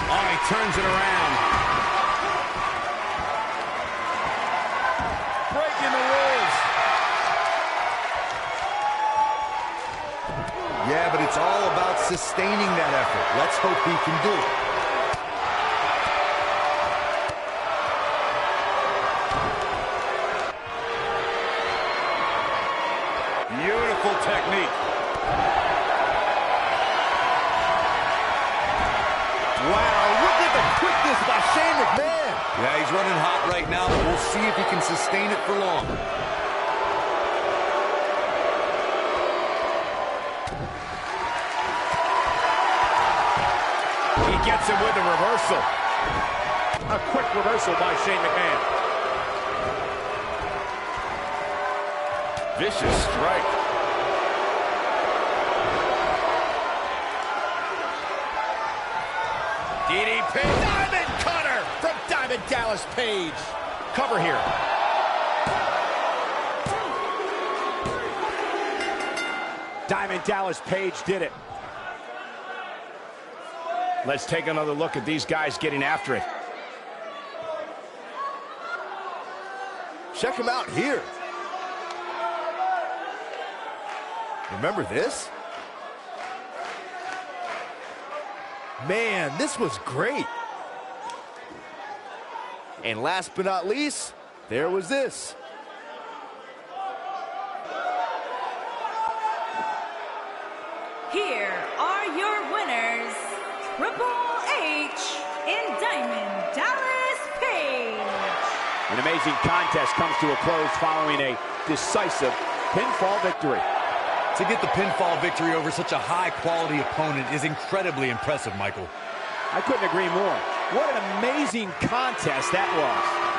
Oh, he turns it around. Breaking the rules. Yeah, but it's all about sustaining that effort. Let's hope he can do it. Beautiful technique. Wow, look at the quickness by Shane McMahon. Yeah, he's running hot right now, but we'll see if he can sustain it for long. He gets him with a reversal. A quick reversal by Shane McMahon. Vicious strike. DDP. Diamond cutter from Diamond Dallas Page. Cover here. Diamond Dallas Page did it. Let's take another look at these guys getting after it. Check him out here. Remember this? Man, this was great. And last but not least, there was this. Here are your winners, Triple H and Diamond Dallas Page. An amazing contest comes to a close following a decisive pinfall victory. To get the pinfall victory over such a high-quality opponent is incredibly impressive, Michael. I couldn't agree more. What an amazing contest that was.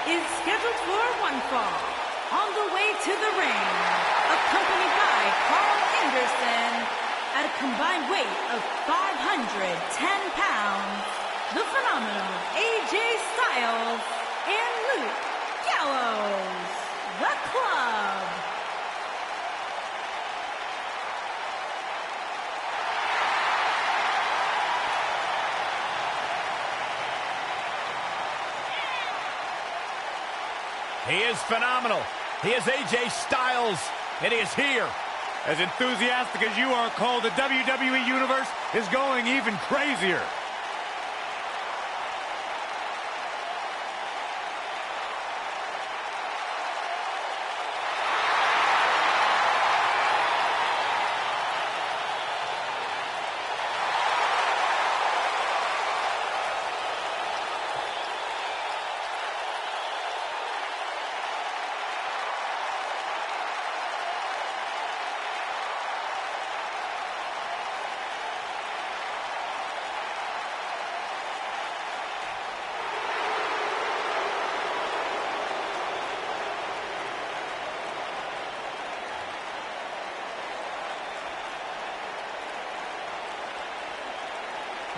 is scheduled for one fall. On the way to the ring, accompanied by Carl Anderson, at a combined weight of 510 pounds, the phenomenal AJ Styles and Luke Gallows, the Club. He is phenomenal. He is AJ Styles, and he is here. As enthusiastic as you are, Cole, the WWE Universe is going even crazier.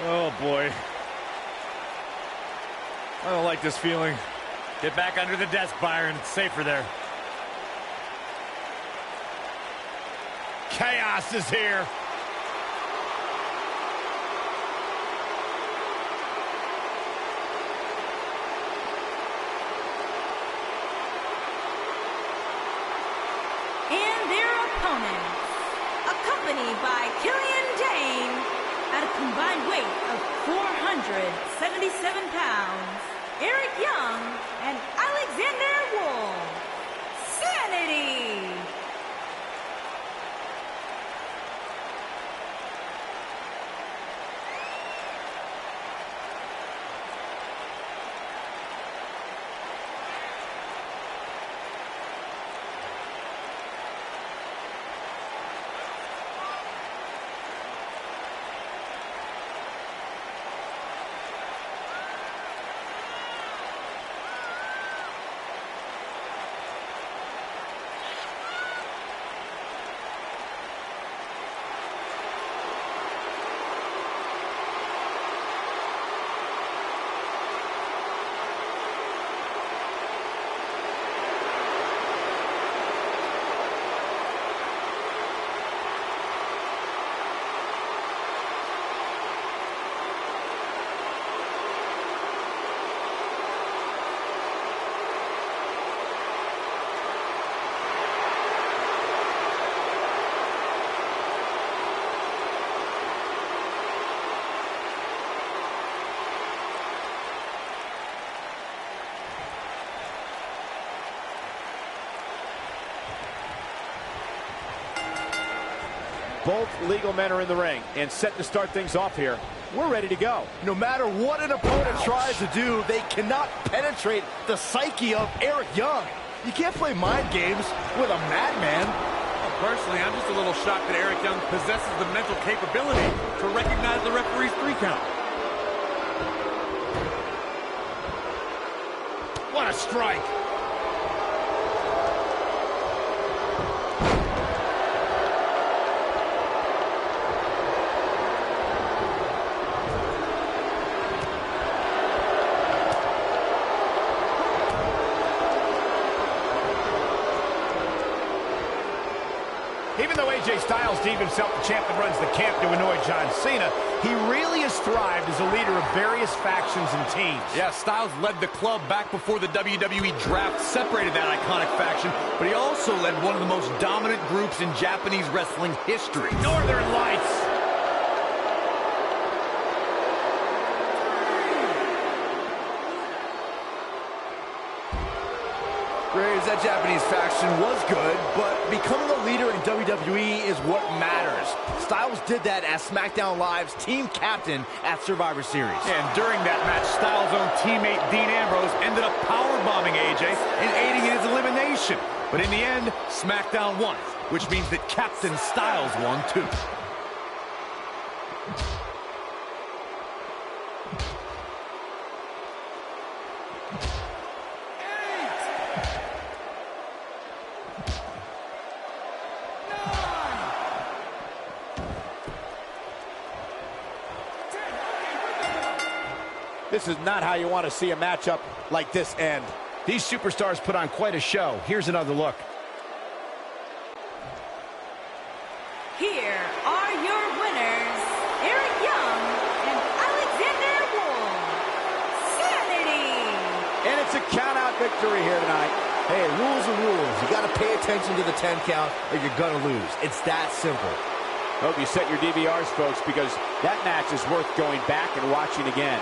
Oh, boy. I don't like this feeling. Get back under the desk, Byron. It's safer there. Chaos is here. And their opponents, accompanied by Killian Dane, at a combined weight of 477 pounds, Eric Young and Alexander Wolf. Sanity! Both legal men are in the ring and set to start things off here. We're ready to go. No matter what an opponent tries to do, they cannot penetrate the psyche of Eric Young. You can't play mind games with a madman. Well, personally, I'm just a little shocked that Eric Young possesses the mental capability to recognize the referee's 3 count. What a strike. Even though AJ Styles deemed himself the champ that runs the camp to annoy John Cena, he really has thrived as a leader of various factions and teams. Yeah, Styles led the club back before the WWE draft separated that iconic faction, but he also led one of the most dominant groups in Japanese wrestling history. Northern Lights. Graves, that Japanese faction was good, but becoming a leader in WWE is what matters. Styles did that as SmackDown Live's team captain at Survivor Series. And during that match, Styles' own teammate Dean Ambrose ended up powerbombing AJ and aiding in his elimination. But in the end, SmackDown won, which means that Captain Styles won too. This is not how you want to see a matchup like this end. These superstars put on quite a show. Here's another look. Here are your winners, Eric Young and Alexander Wolf. Sanity! And it's a count-out victory here tonight. Hey, rules are rules. You got to pay attention to the 10 count or you're going to lose. It's that simple. Hope you set your DVRs, folks, because that match is worth going back and watching again.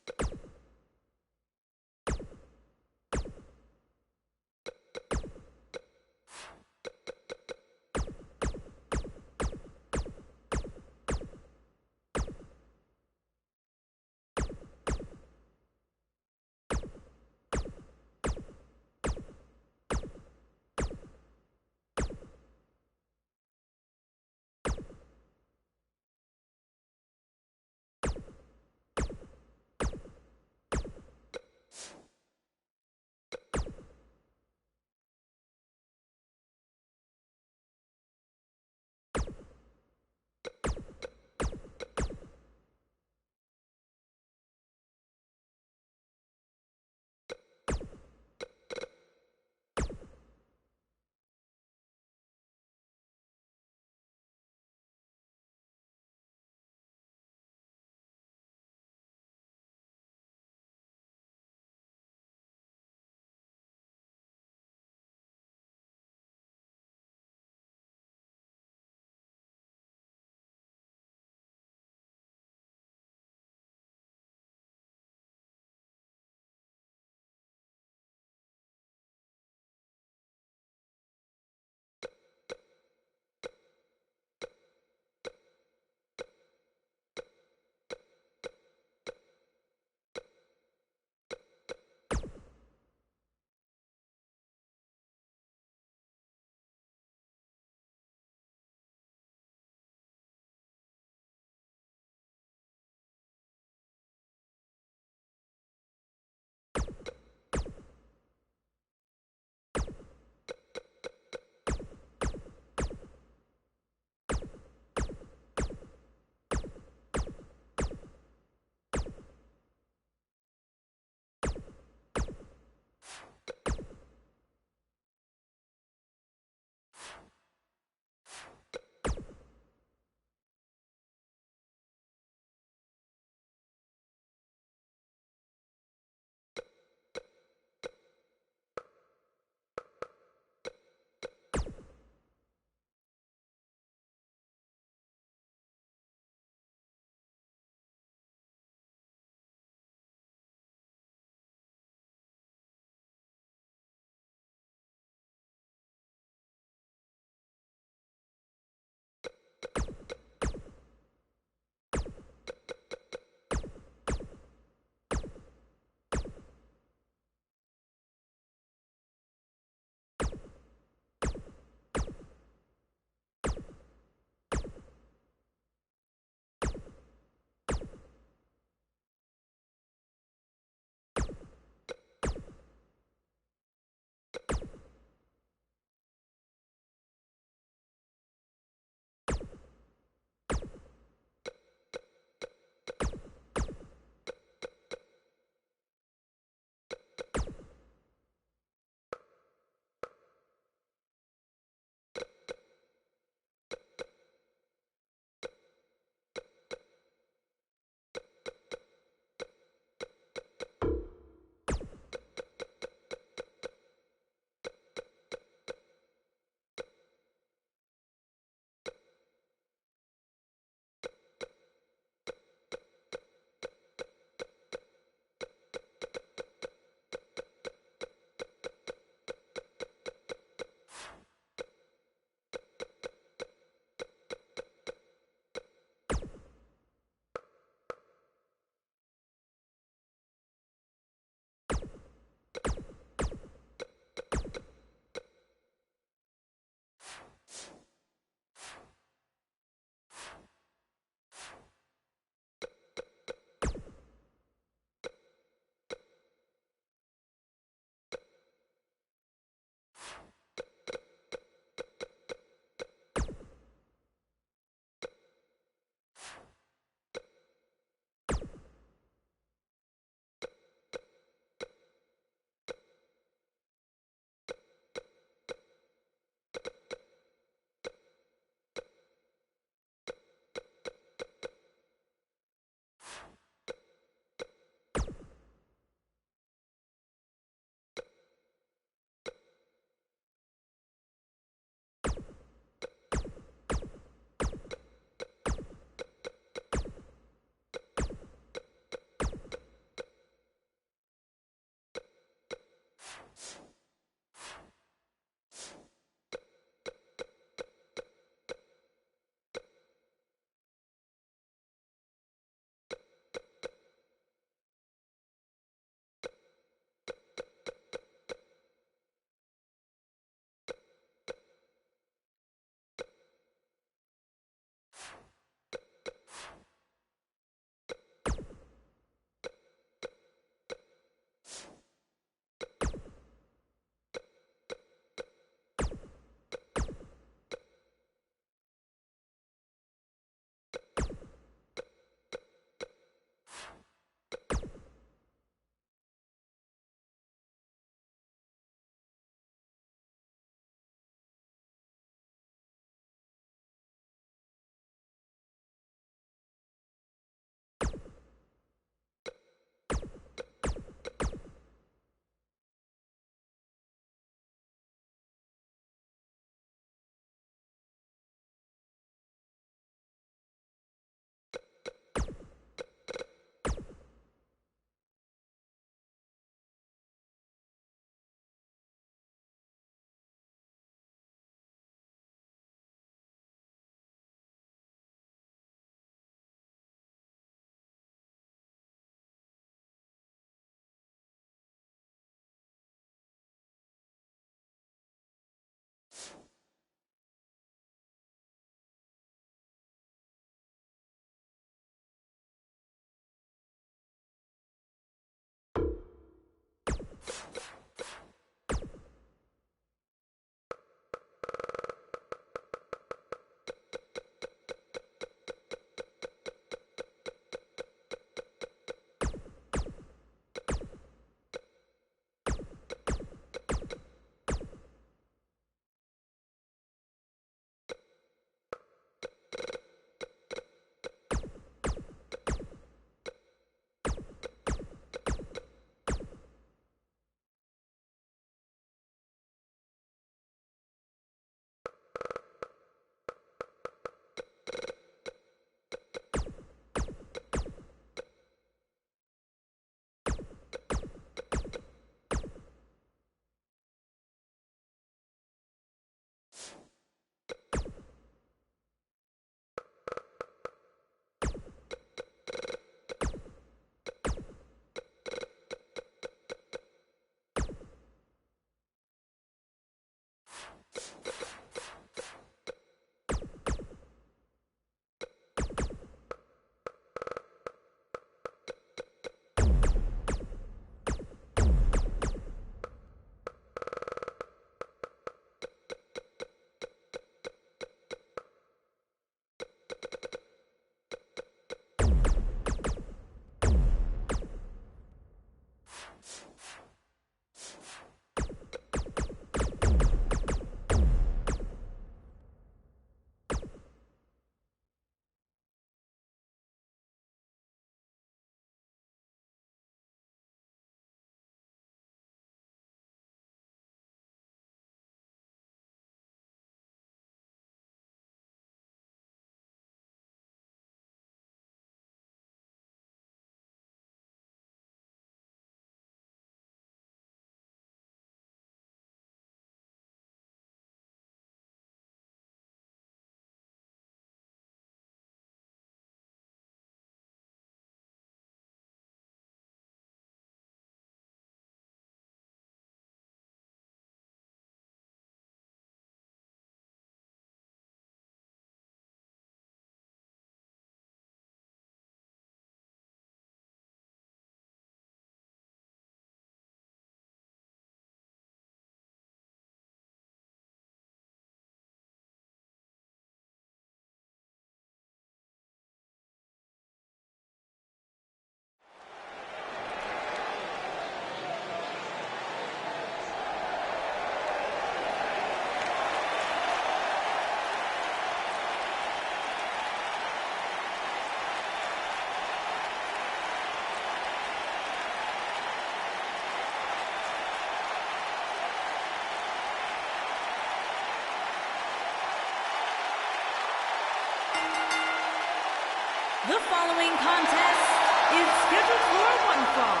The following contest is scheduled for one fall.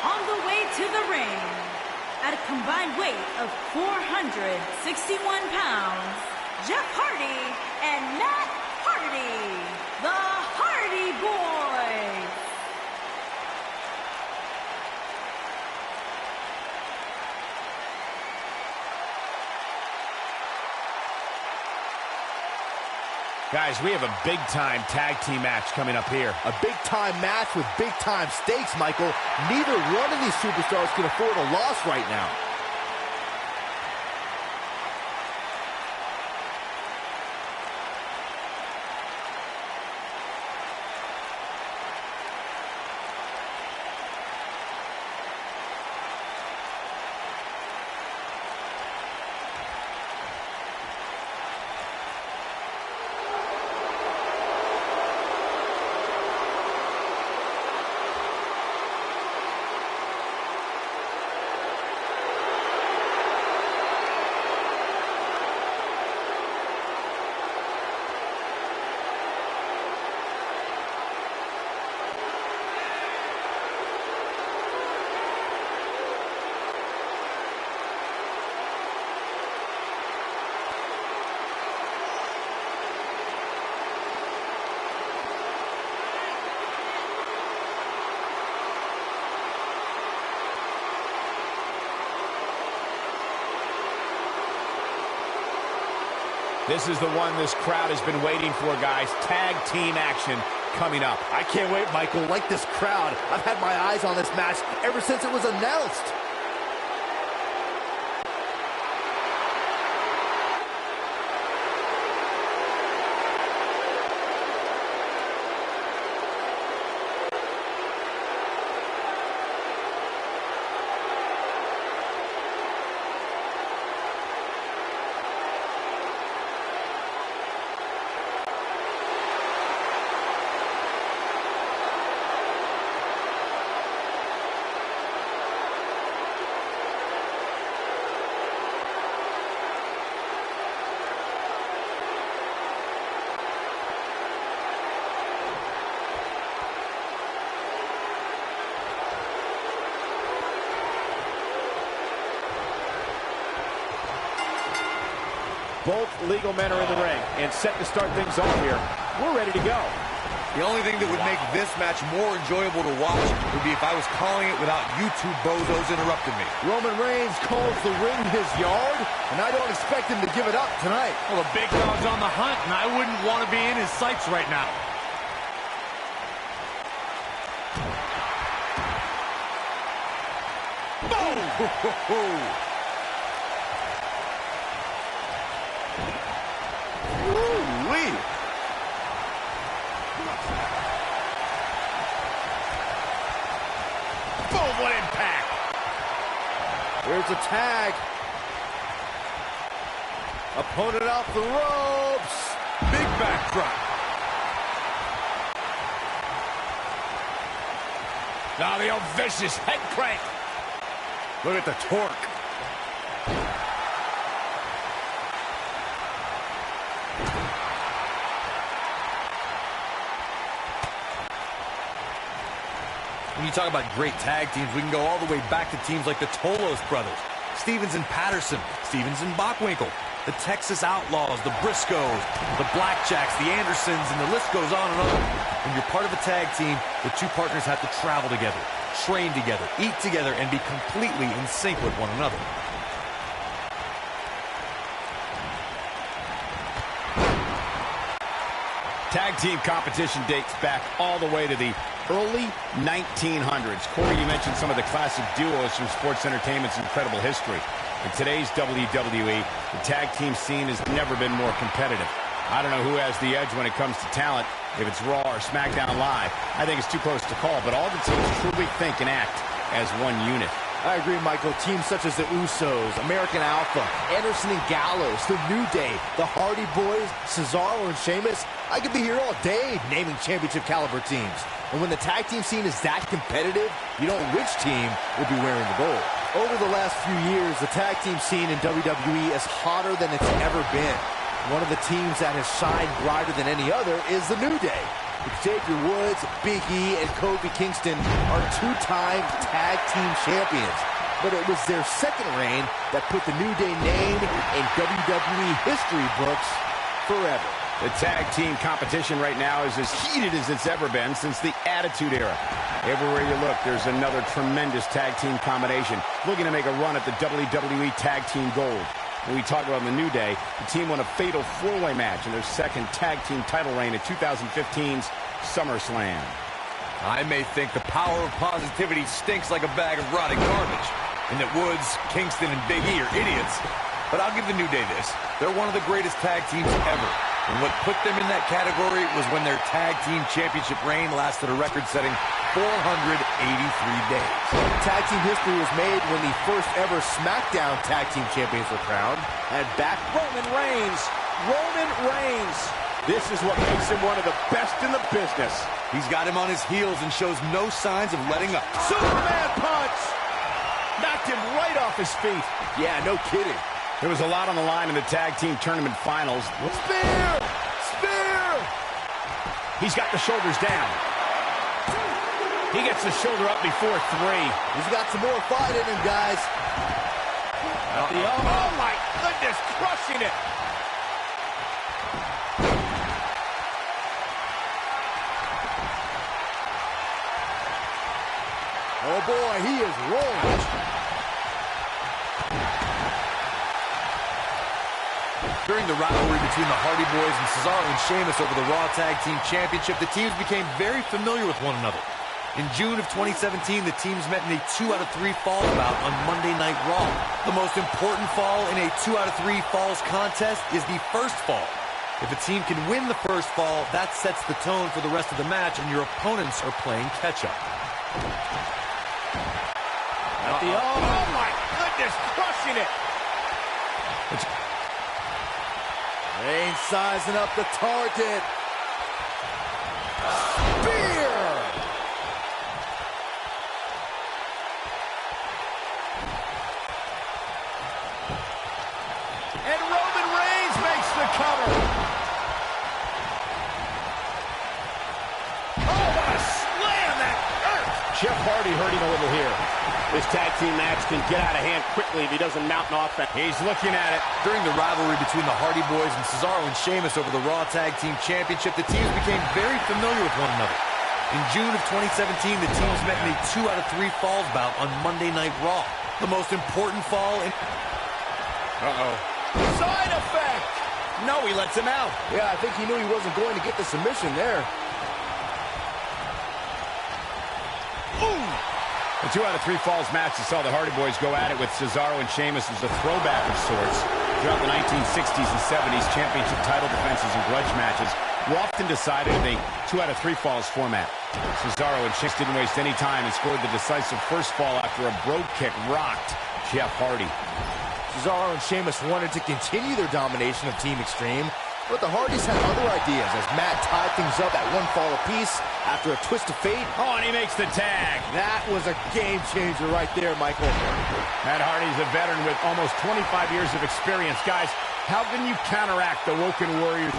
On the way to the ring, at a combined weight of 461 pounds, Jeff Hardy and Matt Hardy, the Hardy Boys. Guys, we have a big-time tag team match coming up here. A big-time match with big-time stakes, Michael. Neither one of these superstars can afford a loss right now. This is the one this crowd has been waiting for, guys. Tag team action coming up. I can't wait, Michael. Like this crowd, I've had my eyes on this match ever since it was announced. Both legal men are in the ring and set to start things off here. We're ready to go. The only thing that would make this match more enjoyable to watch would be if I was calling it without you two bozos interrupting me. Roman Reigns calls the ring his yard, and I don't expect him to give it up tonight. Well, the big dog's on the hunt, and I wouldn't want to be in his sights right now. Boom! Woo-wee! Boom, what impact! Here's a tag. Opponent off the ropes. Big back drop. Now the old vicious head crank. Look at the torque. When you talk about great tag teams, we can go all the way back to teams like the Tolos brothers, Stevens and Patterson, Stevens and Bockwinkel, the Texas Outlaws, the Briscoes, the Blackjacks, the Andersons, and the list goes on and on. When you're part of a tag team, the two partners have to travel together, train together, eat together, and be completely in sync with one another. Tag team competition dates back all the way to the early 1900s. Corey, you mentioned some of the classic duos from sports entertainment's incredible history. In today's WWE, the tag team scene has never been more competitive. I don't know who has the edge when it comes to talent, if it's Raw or SmackDown Live. I think it's too close to call, but all the teams truly think and act as one unit. I agree, Michael. Teams such as the Usos, American Alpha, Anderson and Gallows, The New Day, the Hardy Boys, Cesaro and Sheamus. I could be here all day naming championship caliber teams. And when the tag team scene is that competitive, you know which team will be wearing the gold. Over the last few years, the tag team scene in WWE is hotter than it's ever been. One of the teams that has shined brighter than any other is The New Day. Xavier Woods, Big E, and Kofi Kingston are two-time tag team champions. But it was their second reign that put the New Day name in WWE history books forever. The tag team competition right now is as heated as it's ever been since the Attitude Era. Everywhere you look, there's another tremendous tag team combination looking to make a run at the WWE Tag Team Gold. When we talk about the New Day, the team won a fatal four-way match in their second tag team title reign at 2015's SummerSlam. I may think the power of positivity stinks like a bag of rotting garbage, and that Woods, Kingston, and Big E are idiots. But I'll give the New Day this. They're one of the greatest tag teams ever. And what put them in that category was when their tag team championship reign lasted a record-setting 483 days. Tag team history was made when the first ever SmackDown tag team champions were crowned. And back Roman Reigns. Roman Reigns. This is what makes him one of the best in the business. He's got him on his heels and shows no signs of letting up. Superman punch! Knocked him right off his feet. Yeah, no kidding. There was a lot on the line in the tag team tournament finals. Spear! Spear! He's got the shoulders down. He gets the shoulder up before three. He's got some more fight in him, guys. Oh, my goodness, crushing it. Oh, boy, he is rolling. During the rivalry between the Hardy Boys and Cesaro and Sheamus over the Raw Tag Team Championship, the teams became very familiar with one another. In June of 2017, the teams met in a 2 out of 3 falls bout on Monday Night Raw. The most important fall in a 2 out of 3 falls contest is the first fall. If a team can win the first fall, that sets the tone for the rest of the match, and your opponents are playing catch-up. Oh, my goodness, crushing it. Reigns sizing up the target. Spear! And Roman Reigns makes the cover. Oh, what a slam that hurt. Jeff Hardy hurting a little here. This tag team match can get out of hand quickly if he doesn't mount an offense. He's looking at it. During the rivalry between the Hardy Boys and Cesaro and Sheamus over the Raw Tag Team Championship, the teams became very familiar with one another. In June of 2017, the teams met in a 2 out of 3 falls bout on Monday Night Raw. The most important fall in... Side effect. No, he lets him out. Yeah, I think he knew he wasn't going to get the submission there. The 2 out of 3 falls match that saw the Hardy Boys go at it with Cesaro and Sheamus was a throwback of sorts. Throughout the 1960s and 70s, championship title defenses and grudge matches were often decided in a 2 out of 3 falls format. Cesaro and Sheamus didn't waste any time and scored the decisive first fall after a brogue kick rocked Jeff Hardy. Cesaro and Sheamus wanted to continue their domination of Team Extreme, but the Hardys had other ideas as Matt tied things up at 1 fall apiece after a twist of fate. Oh, and he makes the tag. That was a game changer right there, Michael. Matt Hardy's a veteran with almost 25 years of experience. Guys, how can you counteract the Woken Warriors?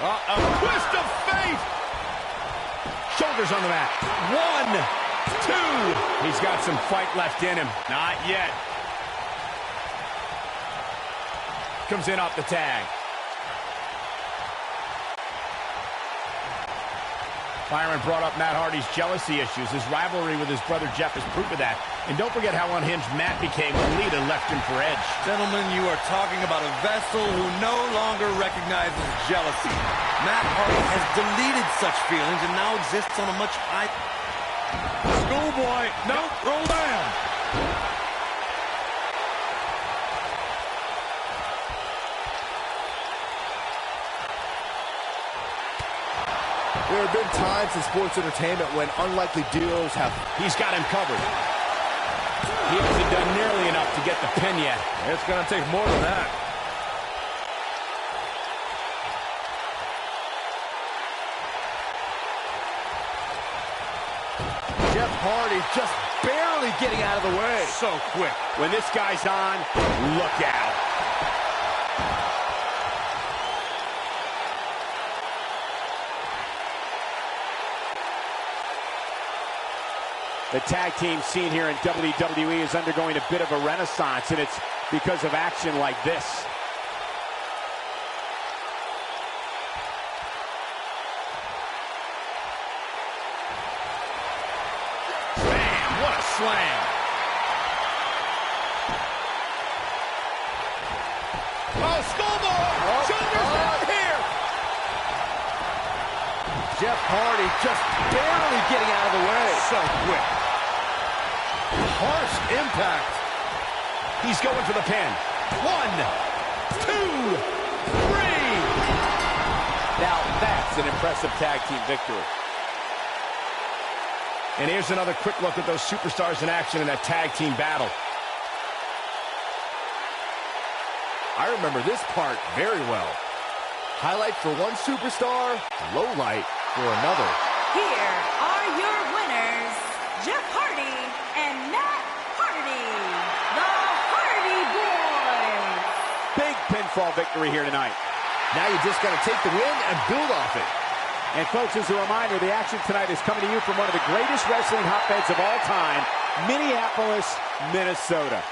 A twist of fate. Shoulders on the mat. 1, 2. He's got some fight left in him. Not yet. Comes in off the tag. Byron brought up Matt Hardy's jealousy issues. His rivalry with his brother Jeff is proof of that. And don't forget how unhinged Matt became when Lita left him for Edge. Gentlemen, you are talking about a vessel who no longer recognizes jealousy. Matt Hardy has deleted such feelings and now exists on a much higher... Schoolboy, no, roll down. There have been times in sports entertainment when unlikely duos have... He's got him covered. He hasn't done nearly enough to get the pin yet. It's going to take more than that. Jeff Hardy just barely getting out of the way. So quick. When this guy's on, look out. The tag team scene here in WWE is undergoing a bit of a renaissance, and it's because of action like this. Bam! What a slam! Oh, schoolboy! Shoulders down here! Jeff Hardy just barely getting out of the way. So quick. Harsh impact. He's going for the pin. 1, 2, 3. Now that's an impressive tag team victory. And here's another quick look at those superstars in action in that tag team battle. I remember this part very well. Highlight for one superstar, low light for another. Here are your winners, Jeff Hardy and Matt Hardy, the Hardy Boys. Big pinfall victory here tonight. Now you just got to take the win and build off it. And folks, as a reminder, the action tonight is coming to you from one of the greatest wrestling hotbeds of all time, Minneapolis, Minnesota.